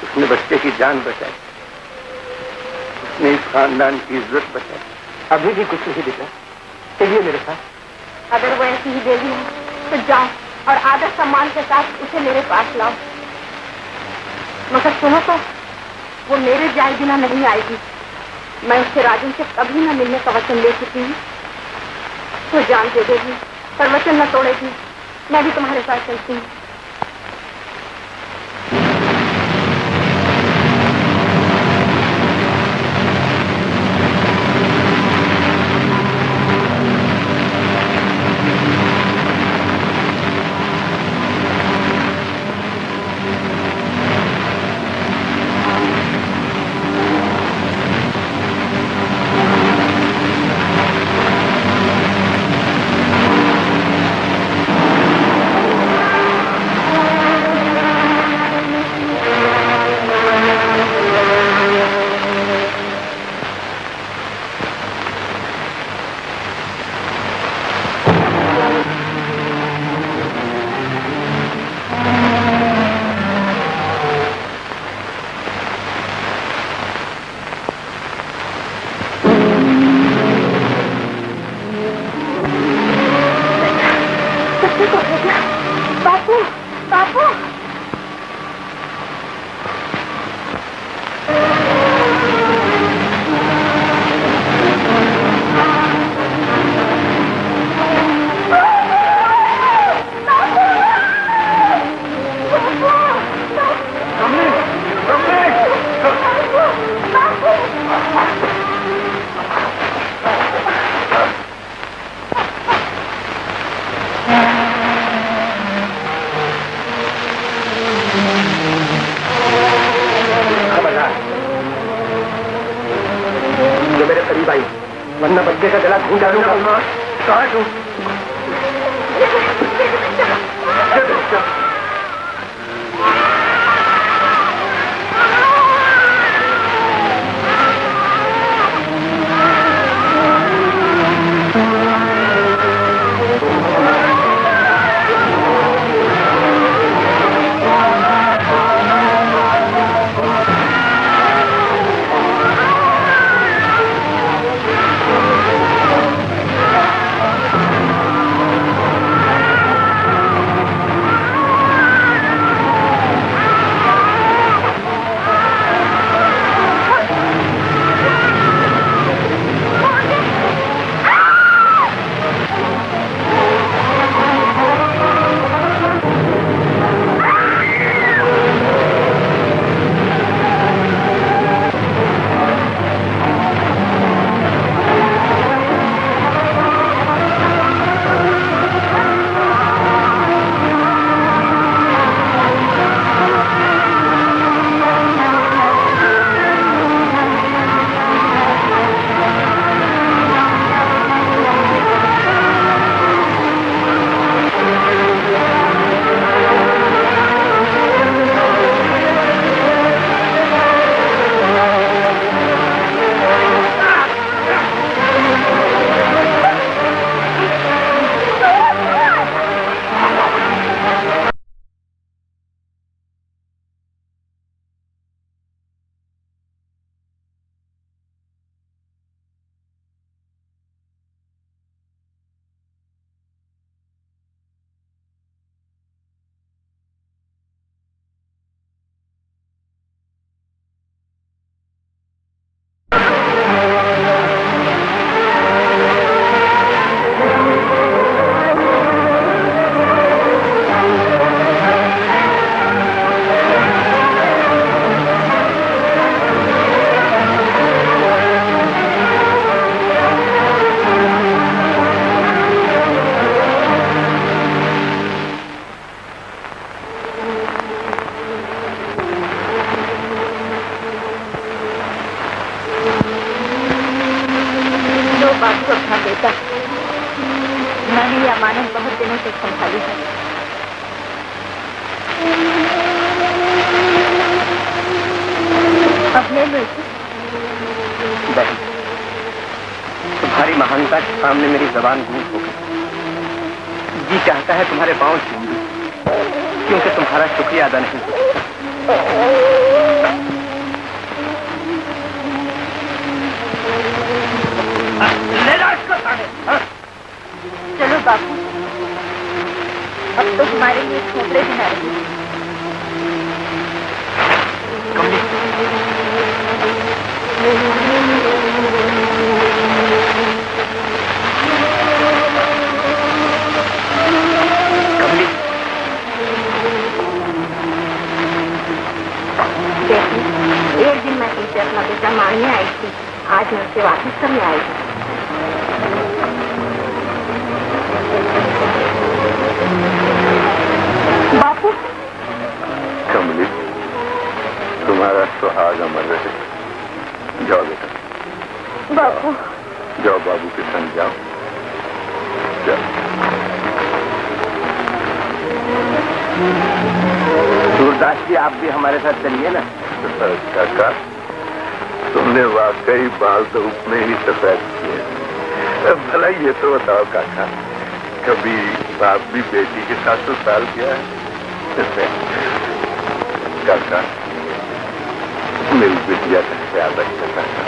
Speaker 4: उसने बच्चे की जान बचाई, उसने इस खानदान की इज्जत बचाई।
Speaker 1: अभी भी कुछ नहीं दिखा। चलिए मेरे साथ।
Speaker 3: अगर वो ऐसी ही देवी है तो जाओ और आदर सम्मान के साथ उसे मेरे पास लाओ। मगर सुनो तो, वो मेरे जाए बिना नहीं आएगी। मैं उससे राजन से कभी न मिलने का वचन ले चुकी हूँ। वो जान दे देगी पर वचन न तोड़ेगी। मैं भी तुम्हारे साथ चलती हूँ।
Speaker 4: काटू
Speaker 2: बाबू अपना बेटा, मैंने ये अमानत बहुत दिनों से संभाली है। अब ले लो इसे।
Speaker 5: बहन, तुम्हारी महानता के सामने मेरी जबान गूंज हो गई। जी चाहता है तुम्हारे पांव छूम दूं, क्योंकि तुम्हारा शुक्रिया अदा नहीं हो
Speaker 2: चलो बापू, अब तो तुम्हारे लिए छोपड़े भी ना रहे।
Speaker 5: कमली, कमली,
Speaker 3: देखिए, एक दिन मैं इसे अपना बेटा मांगने आई थी, आज मैं उसे वापस करने आई थी।
Speaker 2: बापू,
Speaker 4: कमली, तुम्हारा सुहाग अमर रहे। जाओ बेटा,
Speaker 2: बापू,
Speaker 4: जाओ बाबू के संग जाओ।
Speaker 5: सूरदास जी, आप भी हमारे साथ चलिए ना।
Speaker 4: काका, तुमने वाकई बाल तो उतने ही सफेद किए। भला ये तो बताओ काका, कभी बाप भी बेटी के साथ तो साल किया है? काका, मेरी बिटिया का ख्याल रखना काका।